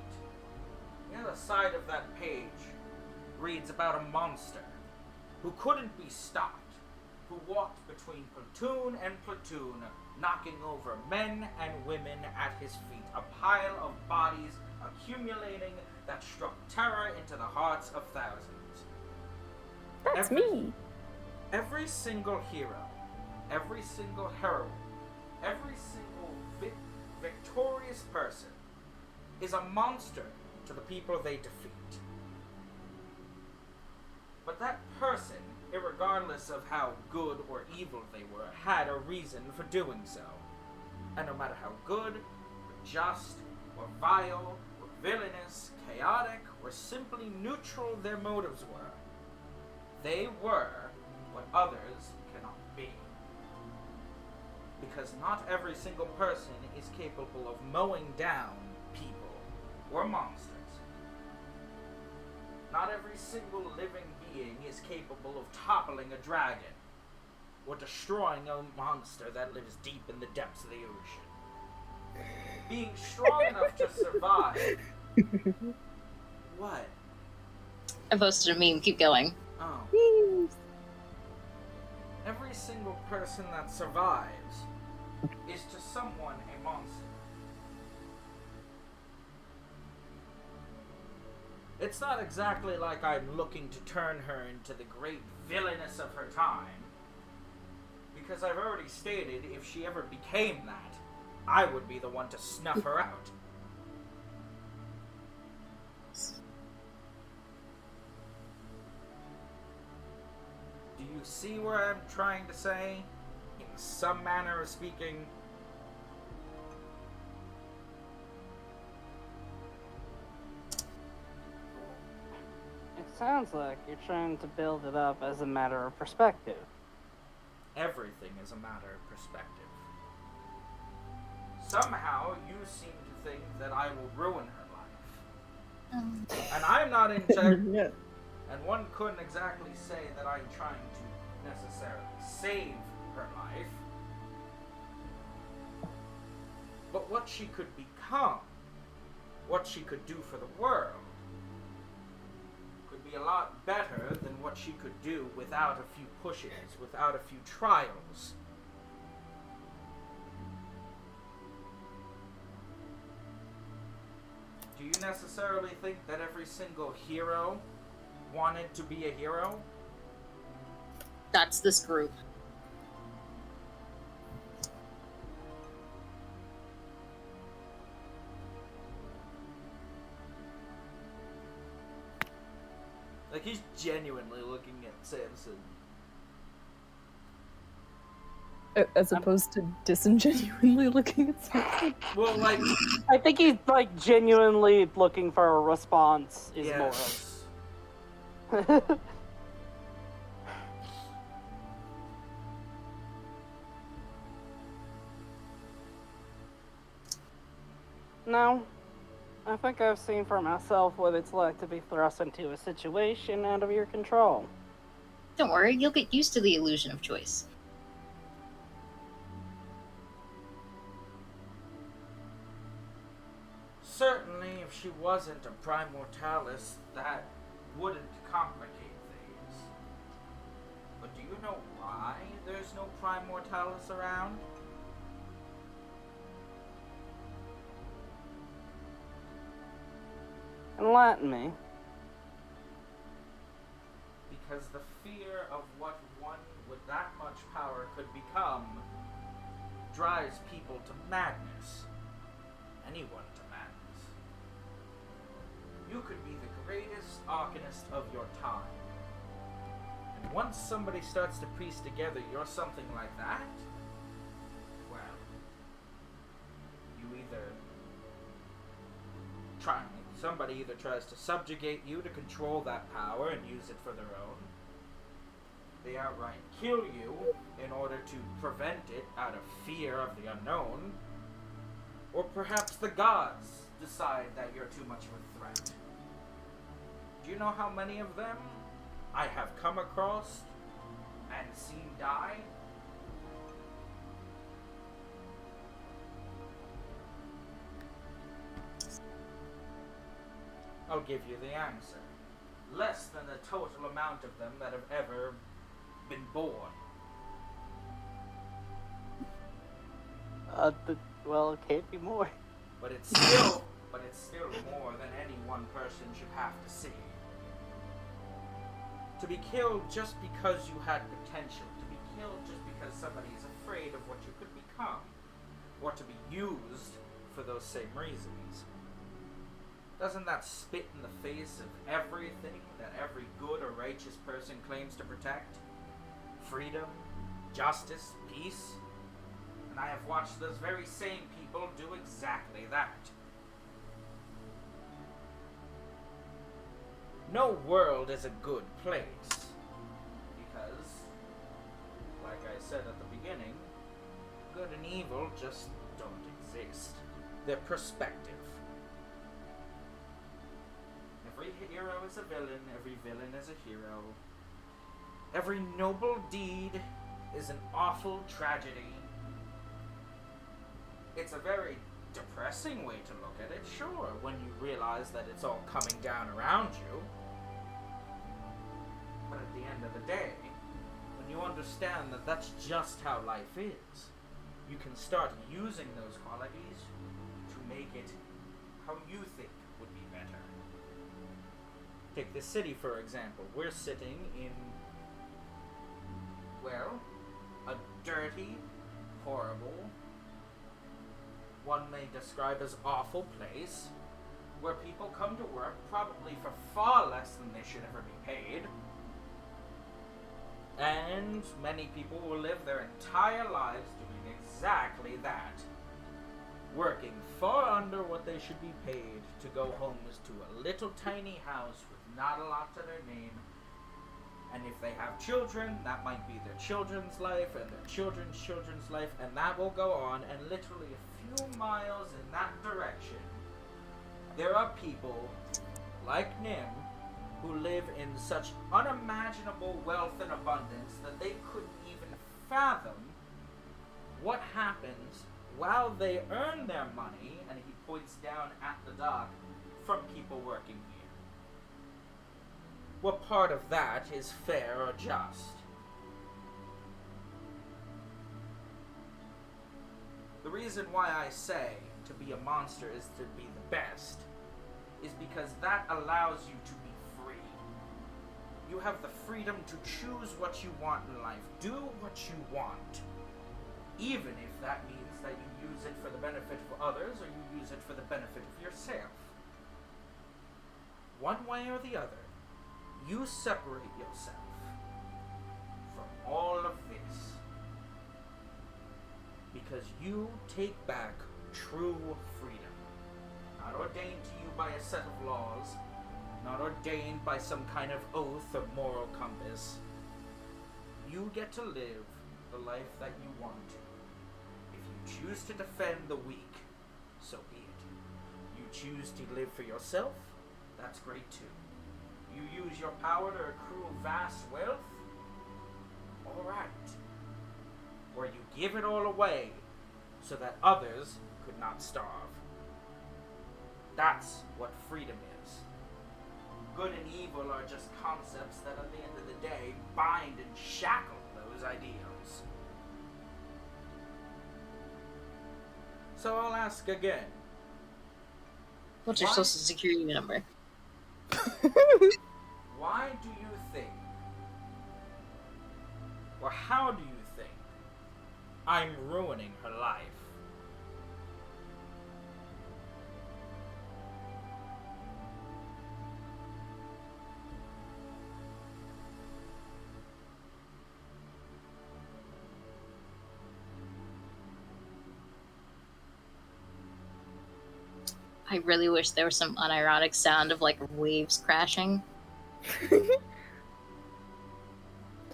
The other side of that page reads about a monster who couldn't be stopped, who walked between platoon and platoon, knocking over men and women at his feet, a pile of bodies accumulating that struck terror into the hearts of thousands. That's me! Every single hero, every single heroine, every single victorious person is a monster to the people they defeat. But that person, irregardless of how good or evil they were, had a reason for doing so. And no matter how good, or just, or vile, or villainous, chaotic, or simply neutral their motives were, they were what others cannot be. Because not every single person is capable of mowing down people or monsters. Not every single living being is capable of toppling a dragon or destroying a monster that lives deep in the depths of the ocean. Being strong enough to survive. What? I posted a meme. Keep going. Oh. Every single person that survives is to someone a monster. It's not exactly like I'm looking to turn her into the great villainess of her time, because I've already stated if she ever became that, I would be the one to snuff her out. Do you see what I'm trying to say? In some manner of speaking. It sounds like you're trying to build it up as a matter of perspective. Everything is a matter of perspective. Somehow, you seem to think that I will ruin her life. And I'm not in charge. Yeah. And one couldn't exactly say that I'm trying to necessarily save her life. But what she could become, what she could do for the world, could be a lot better than what she could do without a few pushes, without a few trials. Do you necessarily think that every single hero wanted to be a hero? That's this group. Like, he's genuinely looking at Samson. As opposed to disingenuinely looking at something. Well, like, I think he's like genuinely looking for a response. Is yes. more. No, I think I've seen for myself what it's like to be thrust into a situation out of your control. Don't worry, you'll get used to the illusion of choice. Certainly, if she wasn't a Primortalis, that wouldn't complicate things. But do you know why there's no Primortalis around? Enlighten me. Because the fear of what one with that much power could become drives people to madness. Anyone to madness. You could be the greatest arcanist of your time. And once somebody starts to piece together you're something like that, well, you somebody either tries to subjugate you to control that power and use it for their own. They outright kill you in order to prevent it out of fear of the unknown. Or perhaps the gods decide that you're too much of a threat. Do you know how many of them I have come across and seen die? I'll give you the answer. Less than the total amount of them that have ever been born. Well, it can't be more. But it's still more than any one person should have to see. To be killed just because you had potential, to be killed just because somebody is afraid of what you could become, or to be used for those same reasons. Doesn't that spit in the face of everything that every good or righteous person claims to protect? Freedom, justice, peace. And I have watched those very same people do exactly that. No world is a good place. Because, like I said at the beginning, good and evil just don't exist. They're perspective. Every hero is a villain, every villain is a hero. Every noble deed is an awful tragedy. It's a very depressing way to look at it, sure, when you realize that it's all coming down around you. But at the end of the day, when you understand that that's just how life is, you can start using those qualities to make it how you think would be better. Take this city, for example. We're sitting in, well, a dirty, horrible, one may describe as awful place, where people come to work probably for far less than they should ever be paid. And many people will live their entire lives doing exactly that. Working far under what they should be paid to go homeless to a little tiny house with not a lot to their name. And if they have children, that might be their children's life and their children's children's life, and that will go on, and literally a few miles in that direction, there are people like Nim who live in such unimaginable wealth and abundance that they couldn't even fathom what happens while they earn their money, and he points down at the dock, from people working here. What part of that is fair or just? The reason why I say to be a monster is to be the best is because that allows you to be free. You have the freedom to choose what you want in life. Do what you want. Even if that means that you use it for the benefit of others or you use it for the benefit of yourself. One way or the other, you separate yourself from all of this because you take back true freedom. Not ordained to you by a set of laws, not ordained by some kind of oath or moral compass. You get to live the life that you want to. If you choose to defend the weak, so be it. You choose to live for yourself, that's great too. You use your power to accrue vast wealth, alright. Or you give it all away so that others could not starve. That's what freedom is. Good and evil are just concepts that at the end of the day bind and shackle those ideals. So I'll ask again. What's your social security number? Why do you think, or how do you think, I'm ruining her life. I really wish there was some unironic sound of like waves crashing. The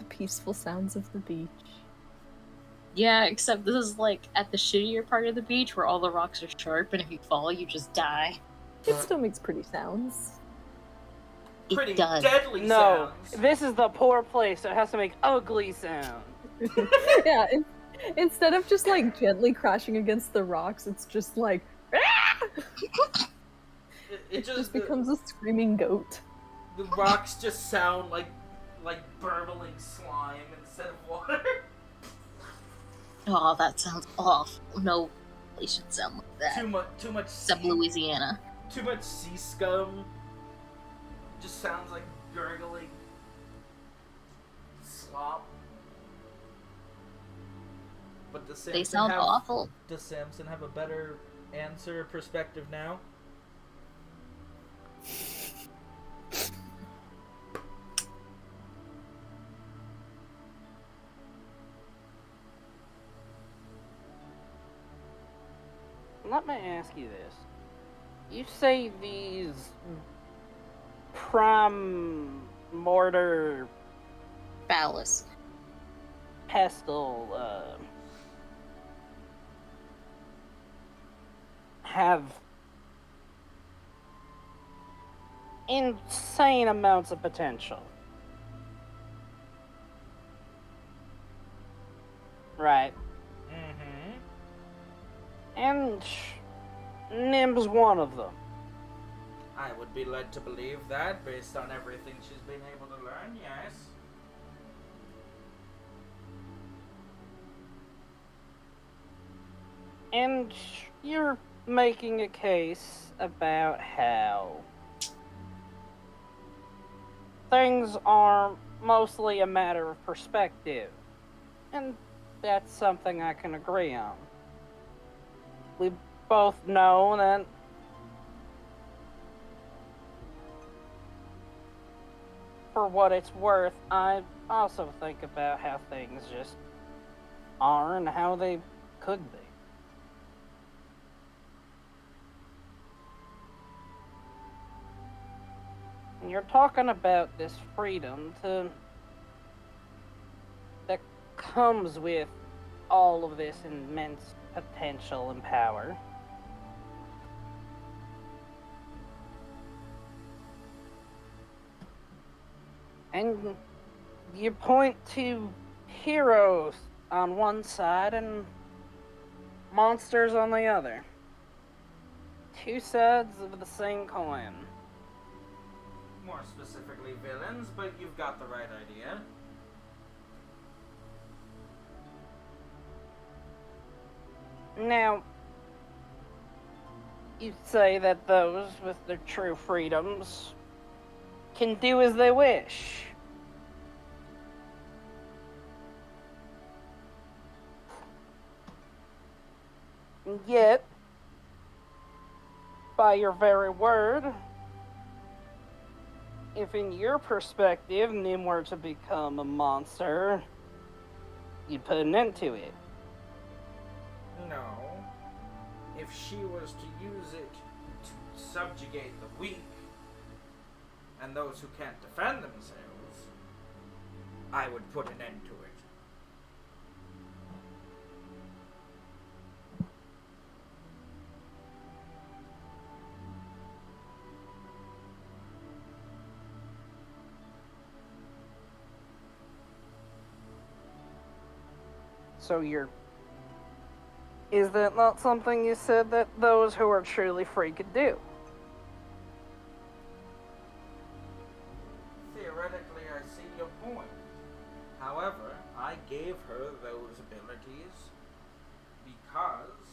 peaceful sounds of the beach. Yeah, except this is like at the shittier part of the beach where all the rocks are sharp, and if you fall, you just die. It still makes pretty sounds. Pretty It does. deadly No, sounds. this is the poor place, so it has to make ugly sound. Yeah, instead of just like gently crashing against the rocks, it's just like It just becomes a screaming goat. the rocks just sound like burbling slime instead of water. Oh, that sounds awful. No, they should sound like that. Too much Except sea, Louisiana. too much sea scum. Just sounds like gurgling slop. But does Samson They sound have, awful. Does Samson have a better answer perspective now? Let me ask you this. You say these prime mortar Phallus. pestle have insane amounts of potential. Right. Mm-hmm. And Nim's one of them. I would be led to believe that based on everything she's been able to learn, yes. And you're making a case about how things are mostly a matter of perspective. And that's something I can agree on. We both know that for what it's worth, I also think about how things just are and how they could be. And you're talking about this freedom that comes with all of this immense potential and power. And you point to heroes on one side and monsters on the other. Two sides of the same coin. More specifically villains, but you've got the right idea. Now, you say that those with their true freedoms can do as they wish. And yet, by your very word, if in your perspective Nim were to become a monster, you'd put an end to it. No. If she was to use it to subjugate the weak and those who can't defend themselves, I would put an end to it. So is that not something you said that those who are truly free could do? Theoretically, I see your point. However, I gave her those abilities because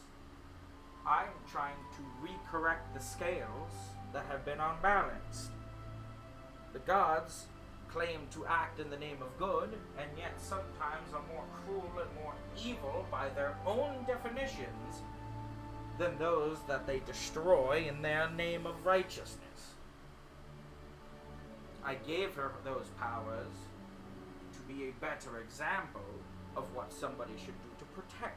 I'm trying to recorrect the scales that have been unbalanced. The gods claim to act in the name of good, and yet sometimes are more cruel and more evil by their own definitions than those that they destroy in their name of righteousness. I gave her those powers to be a better example of what somebody should do to protect.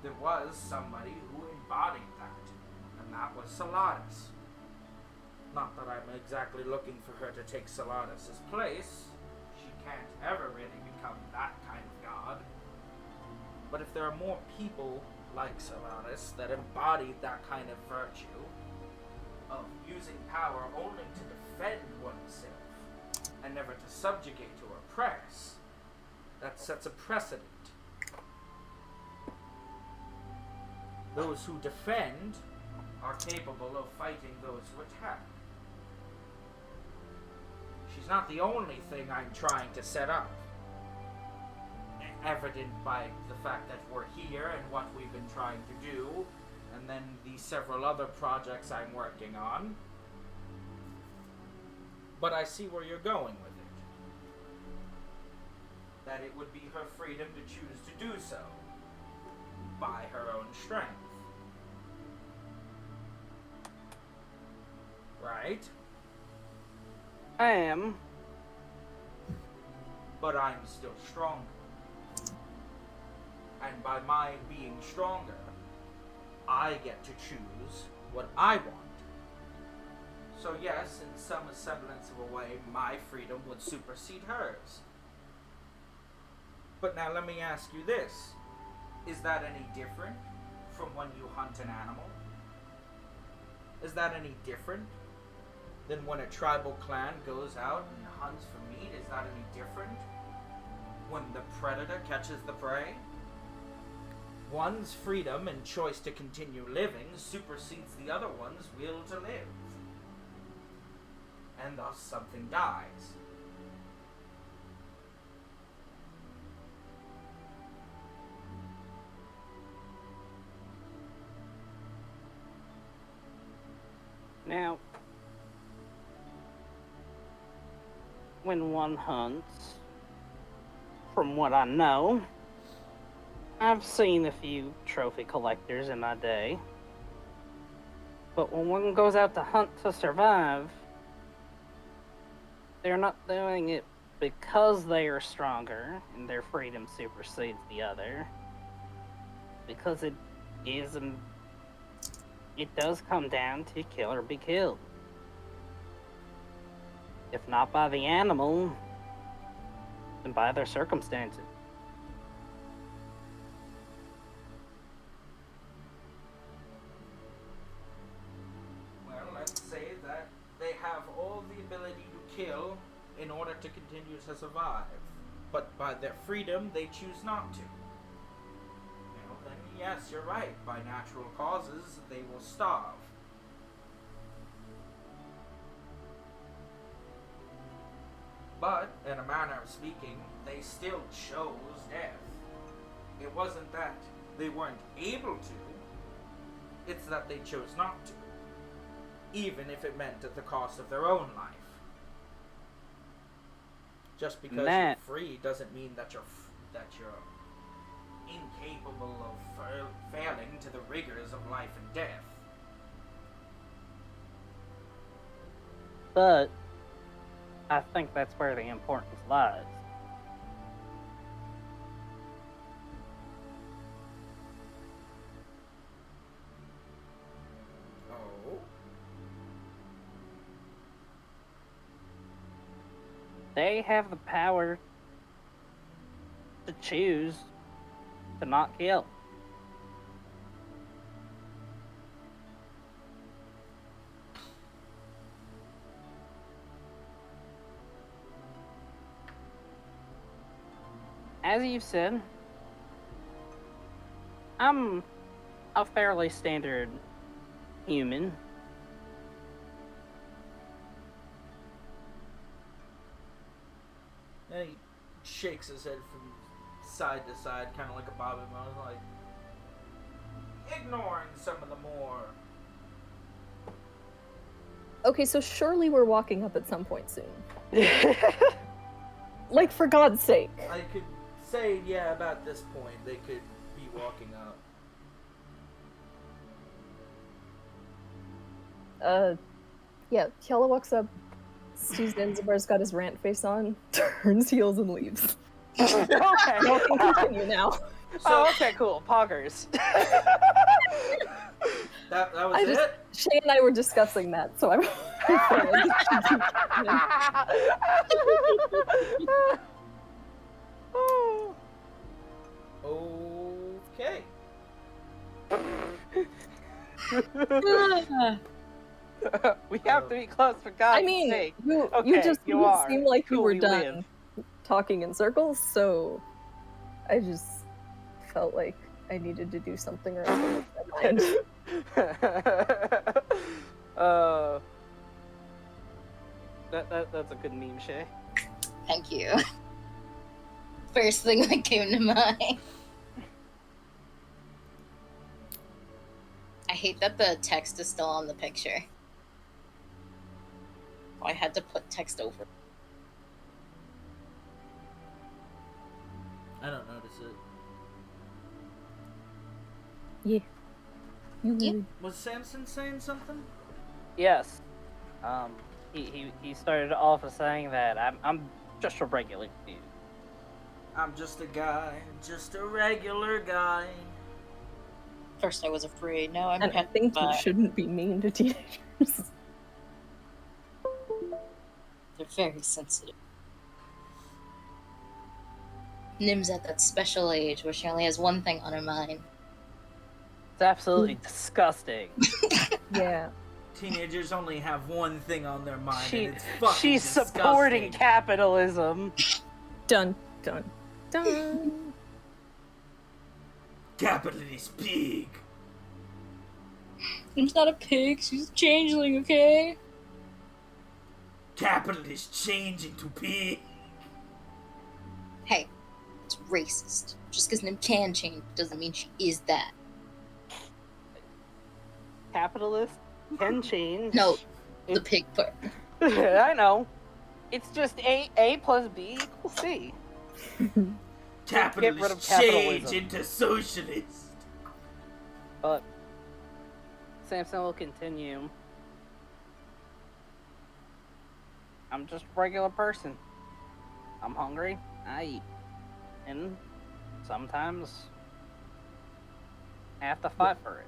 There was somebody who embodied that, and that was Saladas. Not that I'm exactly looking for her to take Saladas's place. She can't ever really become that kind of god. But if there are more people like Saladas that embodied that kind of virtue, of using power only to defend oneself, and never to subjugate or oppress, that sets a precedent. Those who defend are capable of fighting those who attack. She's not the only thing I'm trying to set up. Evident by the fact that we're here and what we've been trying to do, and then the several other projects I'm working on. But I see where you're going with it. That it would be her freedom to choose to do so, by her own strength. Right? I am. But I'm still stronger. And by my being stronger, I get to choose what I want. So yes, in some semblance of a way, my freedom would supersede hers. But now let me ask you this. Is that any different from when you hunt an animal? Is that any different than when a tribal clan goes out and hunts for meat? Is that any different when the predator catches the prey? One's freedom and choice to continue living supersedes the other one's will to live. And thus something dies. Now, when one hunts, from what I know, I've seen a few trophy collectors in my day. But when one goes out to hunt to survive, they're not doing it because they are stronger and their freedom supersedes the other. Because it does come down to kill or be killed. If not by the animal, then by their circumstances. Well, let's say that they have all the ability to kill in order to continue to survive. But by their freedom, they choose not to. Then yes, you're right. By natural causes, they will starve. But, in a manner of speaking, they still chose death. It wasn't that they weren't able to, it's that they chose not to. Even if it meant at the cost of their own life. Just because you're free doesn't mean that you're incapable of failing to the rigors of life and death. But I think that's where the importance lies. Oh? They have the power to choose to not kill. As you've said, I'm a fairly standard human. And he shakes his head from side to side, kind of like a Bobby Moan, like ignoring some of the more. Okay, so surely we're walking up at some point soon. Like, for God's sake. I could say, yeah, about this point, they could be walking up. Yeah, Kiala walks up, sees Zanzibar's got his rant face on, turns heels and leaves. Okay. Y'all can continue now. Oh, okay, cool. Poggers. That was it? Shay and I were discussing that, so I'm... Okay. We have to be close for God's sake. you Okay, just you didn't are. seem like you Cool, were we done talking in circles, so I just felt like I needed to do something or other with my mind. That's a good meme, Shay. Thank you. First thing that came to mind. I hate that the text is still on the picture. I had to put text over. I don't notice it. Yeah. Yeah. Was Samson saying something? Yes. He started off with saying that I'm just a regular dude. I'm just a guy, just a regular guy. First I was afraid, now I'm And I think you petrified. shouldn't be mean to teenagers. They're very sensitive. Nim's at that special age where she only has one thing on her mind. It's absolutely disgusting. Yeah. Teenagers only have one thing on their mind, She, and it's fucking she's supporting disgusting. capitalism. Dun, dun, dun. Capitalist pig. Nim's not a pig, she's a changeling, okay? Capitalist changing to pig. Hey, it's racist. Just because Nim can change doesn't mean she is that. Capitalist can change. No, the pig part. I know. It's just A plus B equals C. Get rid of Capitalist change capitalism. into socialist. But Samson will continue. I'm just a regular person. I'm hungry, I eat. And sometimes I have to fight for it.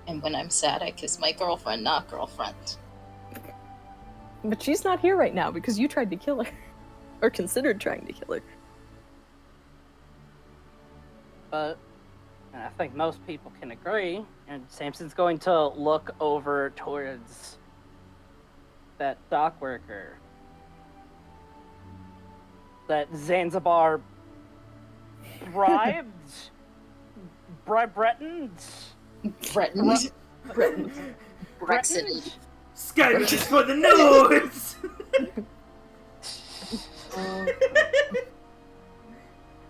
And when I'm sad, I kiss my girlfriend, not girlfriend. But she's not here right now because you tried to kill her. Or considered trying to kill her. But and I think most people can agree, and Samson's going to look over towards that dock worker. That Zanzibar bribed? Threatened? Threatened. Threatened. Brexit. Skyrim is for the nerds!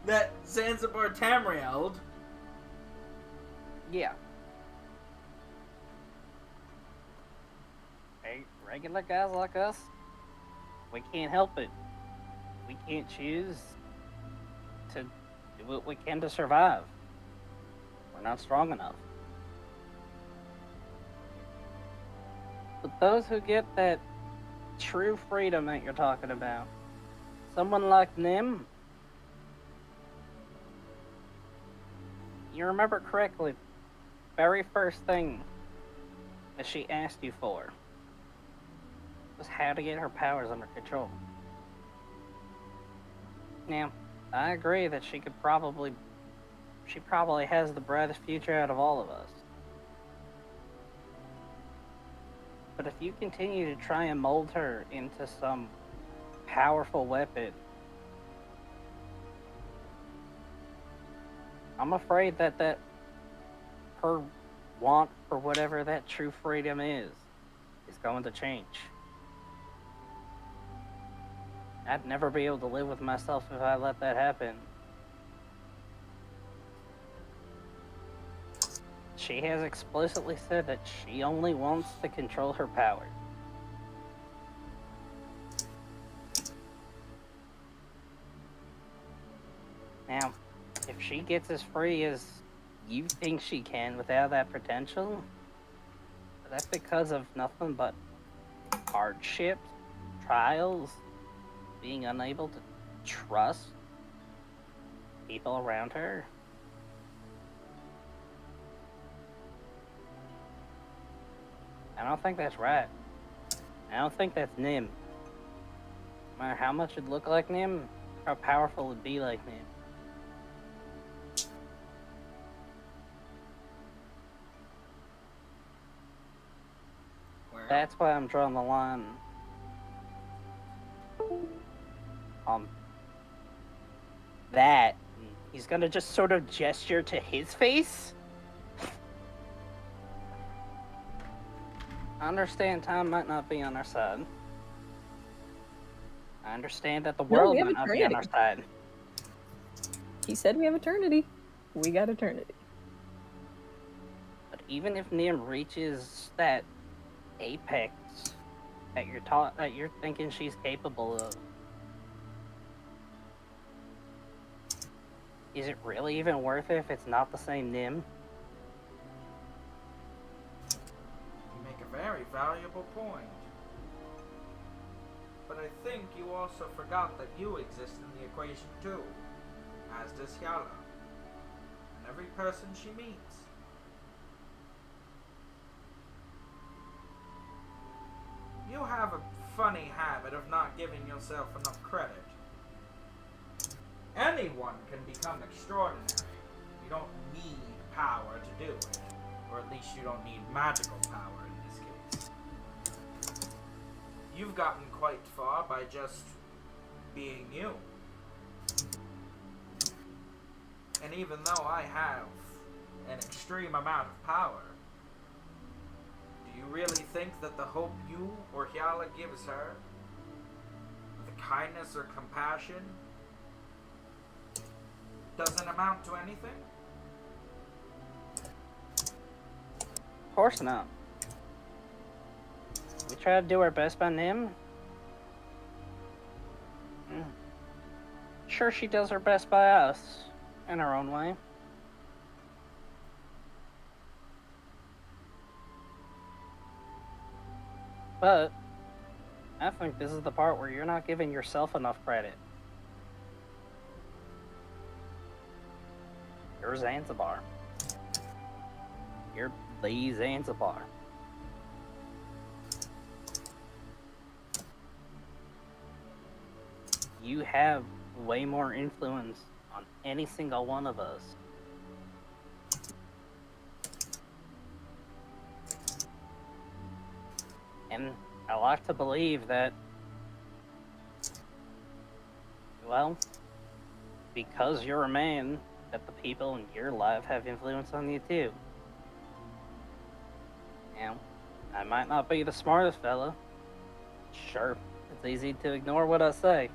That Zanzibar Tamrield. Yeah. Regular guys like us, we can't help it. We can't choose to do what we can to survive. We're not strong enough. But those who get that true freedom that you're talking about, someone like Nim, you remember correctly, very first thing that she asked you for was how to get her powers under control. Now, I agree that she probably has the brightest future out of all of us. But if you continue to try and mold her into some powerful weapon, I'm afraid that her want for whatever that true freedom is going to change. I'd never be able to live with myself if I let that happen. She has explicitly said that she only wants to control her power. Now, if she gets as free as you think she can without that potential, that's because of nothing but hardships, trials, being unable to trust people around her. I don't think that's right. I don't think that's Nim. No matter how much it'd look like Nim, how powerful it'd be like Nim. Well, That's why I'm drawing the line on that. He's gonna just sort of gesture to his face. I understand time might not be on our side. I understand that the world we have might not be on our eternity. side. He said we have eternity. We got eternity. But even if Nim reaches that apex that you're thinking she's capable of, is it really even worth it if it's not the same Nim? you make a very valuable point. But I think you also forgot that you exist in the equation too, as does Hyala, and every person she meets. You have a funny habit of not giving yourself enough credit. Anyone can become extraordinary. You don't need power to do it. Or at least you don't need magical power in this case. You've gotten quite far by just being you. And even though I have an extreme amount of power, do you really think that the hope you or Hyala gives her, the kindness or compassion, doesn't amount to anything? Of course not. We try to do our best by Nim. Sure, she does her best by us, in her own way. But I think this is the part where you're not giving yourself enough credit. You're Zanzibar. You're the Zanzibar. You have way more influence on any single one of us. And I like to believe that, well, because you're a man, that the people in your life have influence on you too. Now, I might not be the smartest fella. Sure, it's easy to ignore what I say.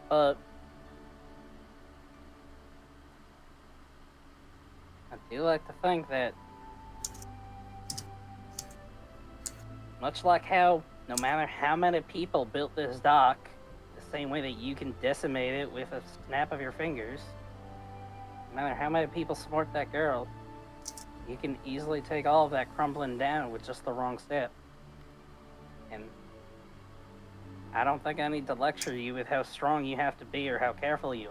But I do like to think that, much like how no matter how many people built this dock, the same way that you can decimate it with a snap of your fingers, no matter how many people support that girl, you can easily take all of that crumbling down with just the wrong step. And I don't think I need to lecture you with how strong you have to be or how careful you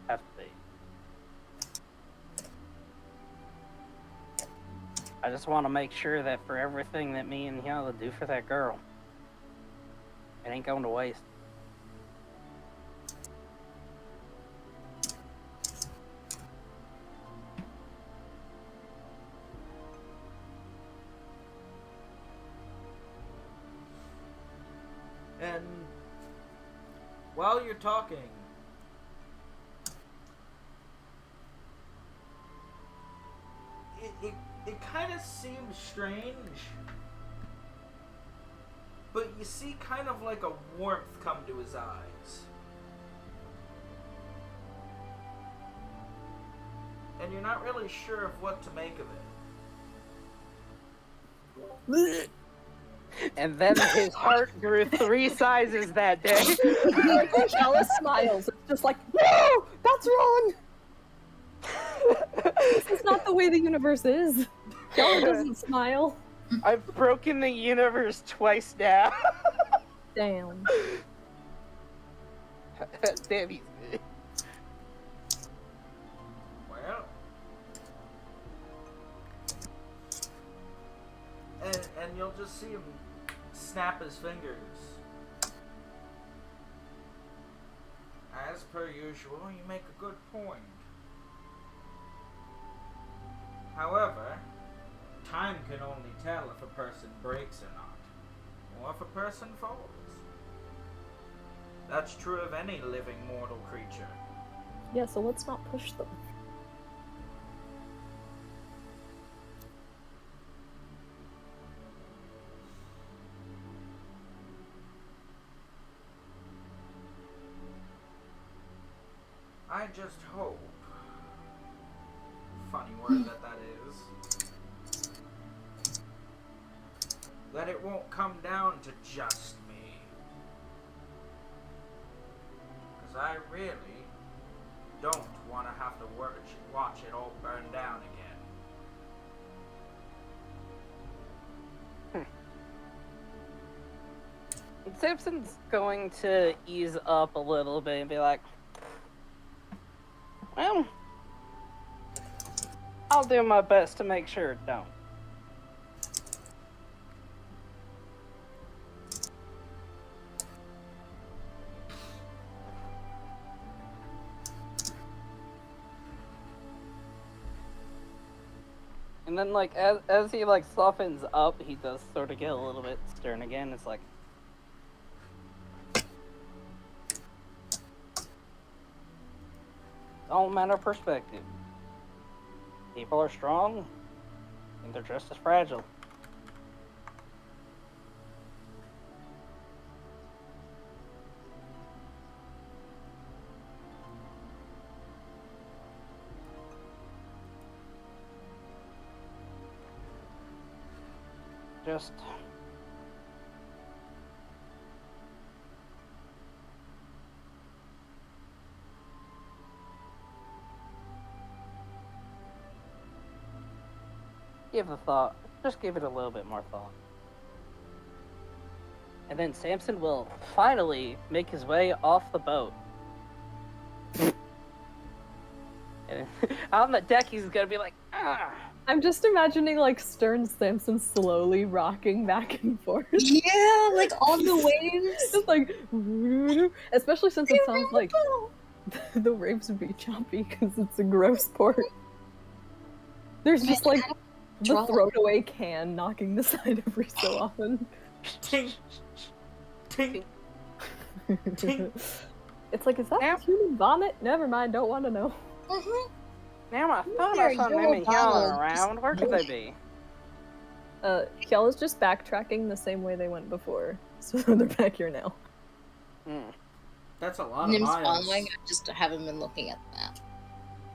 have to be. I just want to make sure that for everything that me and Hyala do for that girl, it ain't going to waste. And while you're talking, it kind of seems strange, but you see kind of like a warmth come to his eyes. And you're not really sure of what to make of it. And then his heart grew 3 sizes that day. Hyala smiles. It's just like, no, that's wrong. This is not the way the universe is. Hyala doesn't smile. I've broken the universe twice now. Damn. Damn, he's good. Well. And you'll just see him snap his fingers. As per usual, you make a good point. However, time can only tell if a person breaks or not, or if a person falls. That's true of any living mortal creature. Yeah, so let's not push them. I just hope, funny word that is, that it won't come down to just me. Because I really don't want to have to watch it all burn down again. Simpson's going to ease up a little bit and be like, well, I'll do my best to make sure it don't. And then, like, as he, like, softens up, he does sort of get a little bit stern again. It's like, it's all a matter of perspective. People are strong, and they're just as fragile. Just give the thought. Just give it a little bit more thought. And then Samson will finally make his way off the boat. And on the deck, he's gonna be like, ah. I'm just imagining like stern Samson slowly rocking back and forth. Yeah, like on the waves. Just like, especially since it sounds like the waves would be choppy because it's a gross port. There's just like the throwaway can knocking the side every so often. Tink, tink, tink. It's like, is that human vomit? Never mind, don't want to know. Mm-hmm. Now I thought I saw Mimi yelling around. Where could they be? Hyala's just backtracking the same way they went before, so they're back here now. That's a lot of Nim's miles. following. I just haven't been looking at the map.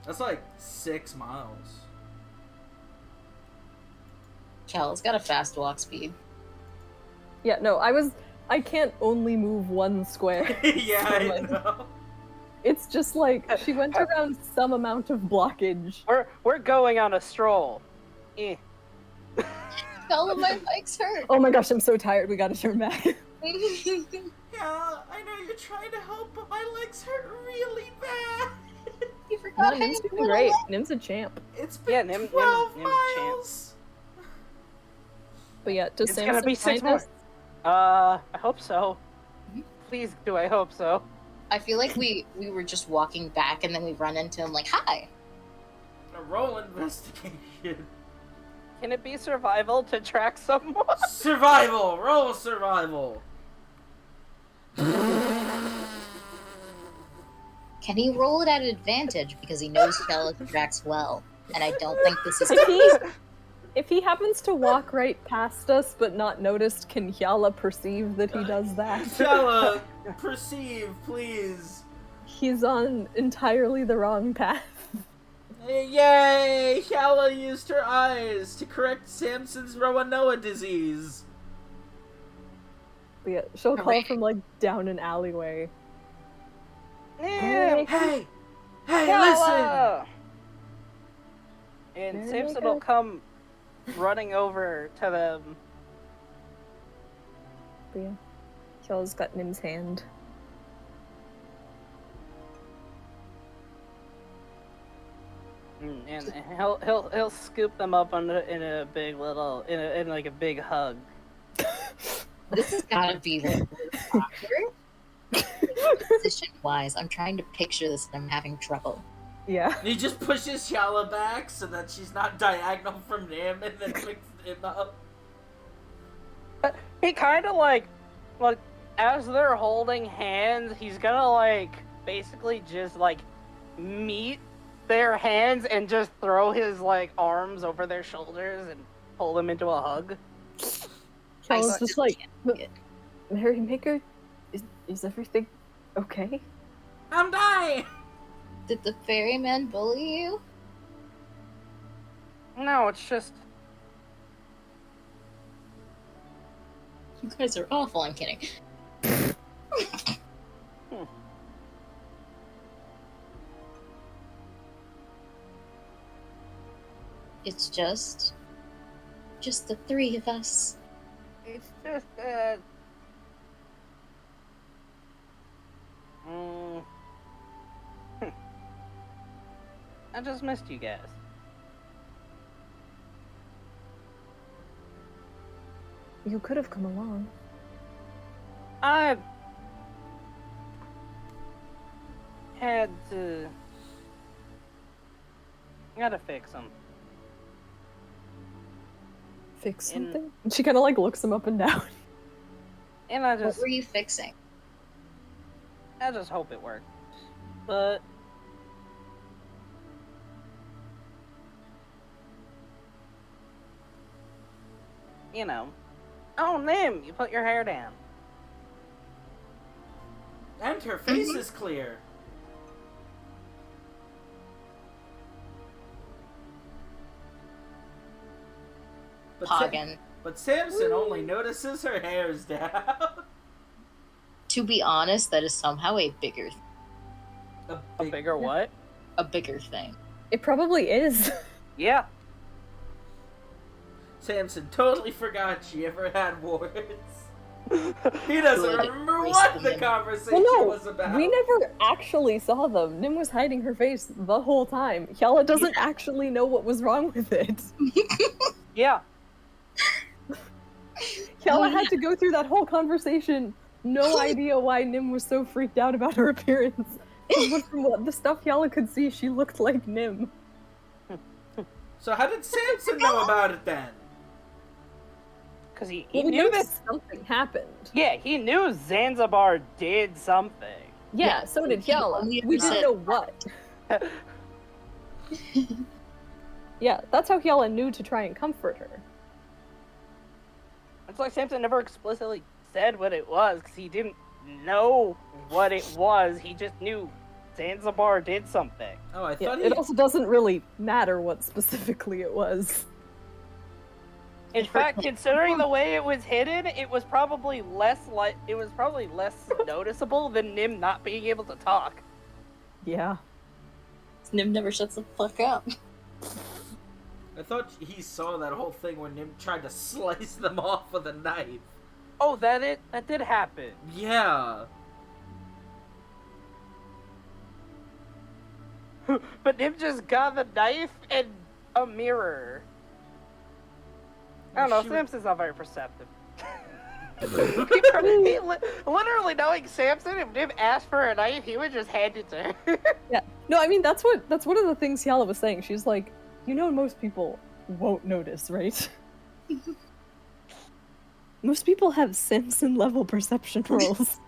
That's like 6 miles. Cal's got a fast walk speed. Yeah, no, I can't only move one square. Yeah, so, I like, know. It's just like, she went around some amount of blockage. We're going on a stroll. Eh. All of my bikes hurt. Oh my gosh, I'm so tired, we gotta turn back. Yeah, I know you're trying to help, but my legs hurt really bad. You forgot No, how Nim's you doing great. Nim's a champ. It's been Yeah, 12 Nim's a champ. miles. But yeah, does It's Samson gonna be 6 find more. us? I hope so. Please do, I hope so. I feel like we were just walking back and then we run into him like, hi. A roll investigation. Can it be survival to track someone? Survival! Roll survival! Can he roll it at advantage because he knows Cal tracks well? And I don't think this is If he happens to walk right past us but not noticed, can Hyala perceive that he does that? Stella, perceive, please. He's on entirely the wrong path. Yay! Hyala used her eyes to correct Samson's Roanoa disease. But yeah, she'll call Alright. from like down an alleyway. Nim! Hey! Hey, listen! Yalla! And Very Samson good. will come running over to them. But yeah, Kjell's got Nim's hand. And he'll scoop them up in a big little in like a big hug. This has gotta be like awkward. Position wise, I'm trying to picture this and I'm having trouble. Yeah. He just pushes Shala back so that she's not diagonal from Nim and then picks him up. He kind of like as they're holding hands, he's gonna like basically just like meet their hands and just throw his like arms over their shoulders and pull them into a hug. Kjell's just like, can't see it. Merrymaker, is everything okay? I'm dying! Did the ferryman bully you? No, it's just You guys are awful, I'm kidding. It's just the three of us. it's just I just missed you guys. You could have come along. I had to. Gotta fix them. Fix In- something? And she kind of like looks him up and down. And I What just were you fixing? hope it works. But you know. Oh, Nim, you put your hair down. And her face is clear. But, Hagen. but Samson only notices her hair's down. To be honest, that is somehow a bigger A bigger what? thing. It probably is. Yeah. Samson totally forgot she ever had warts. He doesn't Good remember grace what of the him. conversation Well, no, was about. we never actually saw them. Nim was hiding her face the whole time. Hjalla doesn't actually know what was wrong with it. Yeah. Hjalla had to go through that whole conversation, no idea why Nim was so freaked out about her appearance. But from what the stuff Hjalla could see, she looked like Nim. So how did Samson know about it then? Because he Well, we knew knew this. something happened. Yeah, he knew Zanzibar did something. Yeah, Yeah, so did he Hjalla. only We didn't said- know what. Yeah, that's how Hjalla knew to try and comfort her. It's like Samson never explicitly said what it was because he didn't know what it was. He just knew Zanzibar did something. Oh, I Yeah, thought it also doesn't really matter what specifically it was. In fact, considering the way it was hidden, it was probably less noticeable than Nim not being able to talk. Yeah. Nim never shuts the fuck up. I thought he saw that whole thing when Nim tried to slice them off with a knife. Oh, that did happen. Yeah. But Nim just got the knife and a mirror. I don't know, She- Samson's not very perceptive. Literally knowing Samson, if Nim asked for a knife, he would just hand it to her. Yeah. No, I mean that's one of the things Hjalla was saying. She's like, most people won't notice, right? Most people have Samson level perception rolls.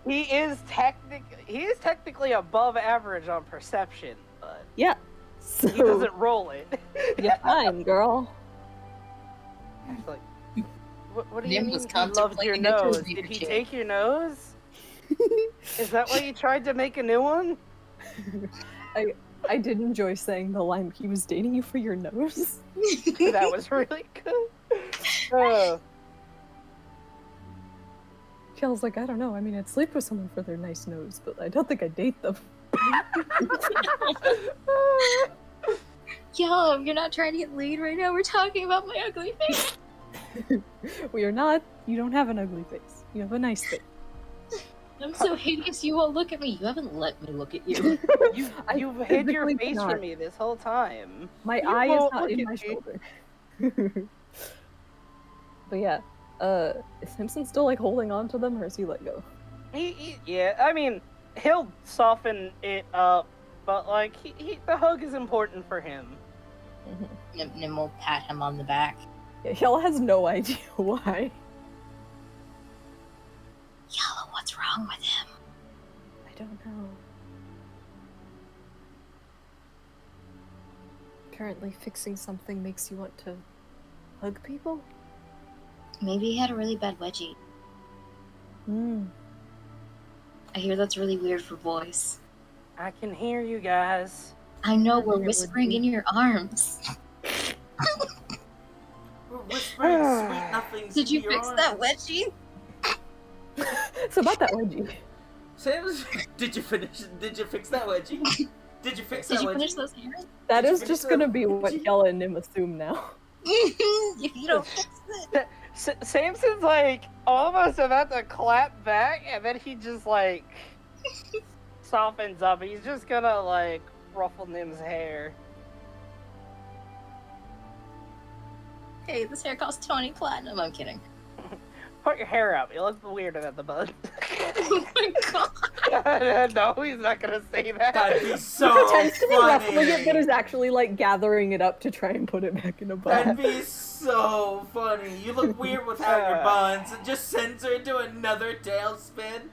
He is technically above average on perception, but Yeah. So he doesn't roll it. you're fine, girl. It's like, what do you Nim mean was he loved your contemplating a nose? Disney Did he chick. take your nose? Is that why you tried to make a new one? I did enjoy saying the line, he was dating you for your nose. That was really good. Kel's like, I don't know. I mean, I'd sleep with someone for their nice nose, but I don't think I'd date them. Yo, you're not trying to get laid right now. We're talking about my ugly face. We are not. You don't have an ugly face. You have a nice face. I'm so hideous. You won't look at me. You haven't let me look at you. You've hid your physically face cannot. from me this whole time. My You eye is won't not look in at my me. shoulder. But yeah, is Simpson still like holding on to them, or is he let go? Yeah, I mean, he'll soften it up, but like, the hug is important for him. Nim will pat him on the back. Yeah, Yella has no idea why. Yellow, what's wrong with him? I don't know. Currently fixing something makes you want to hug people? Maybe he had a really bad wedgie. I hear that's really weird for boys. I can hear you guys. I know, I we're think it would whispering be. in your arms. We're whispering sweet nothings. Did you into your fix that arms. wedgie? So about that wedgie. Sam's, did you fix that wedgie? Did you fix that Did you wedgie? finish those hairs? That Did you is fix just that gonna be what wedgie? Yella and Nim assume now. If you don't fix it. Samson's like almost about to clap back, and then he just like softens up. He's just gonna like ruffle Nim's hair. Hey, this hair costs 20 platinum. I'm kidding. Put your hair up. You look weirder than the bud. Oh my god. No, he's not gonna say that. That'd be so Pretends to be ruffling it, but funny. is actually like gathering it up to try and put it back in a That'd bun. be so funny. You look weird without your buns. It just sends her into another tailspin.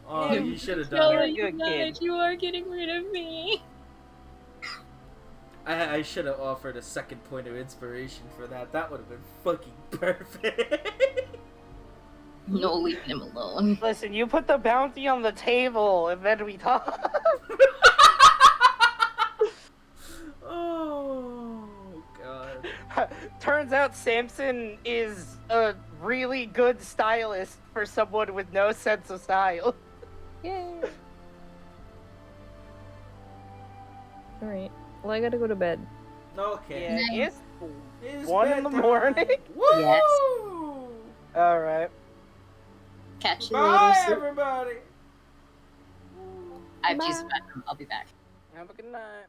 Oh, you should have done You're it. a good kid. You are getting rid of me. I should have offered a second point of inspiration for that. That would have been fucking perfect. No, leave him alone. Listen, you put the bounty on the table, and then we talk. Oh god. Turns out Samson is a really good stylist for someone with no sense of style. Yay! Alright, well I gotta go to bed. Okay. Yeah, it's It's 1 in the bedtime. morning. Woo! Yes. Alright. Catch you Bye, later. Sue. everybody. I have to use the bathroom. I'll be back. Have a good night.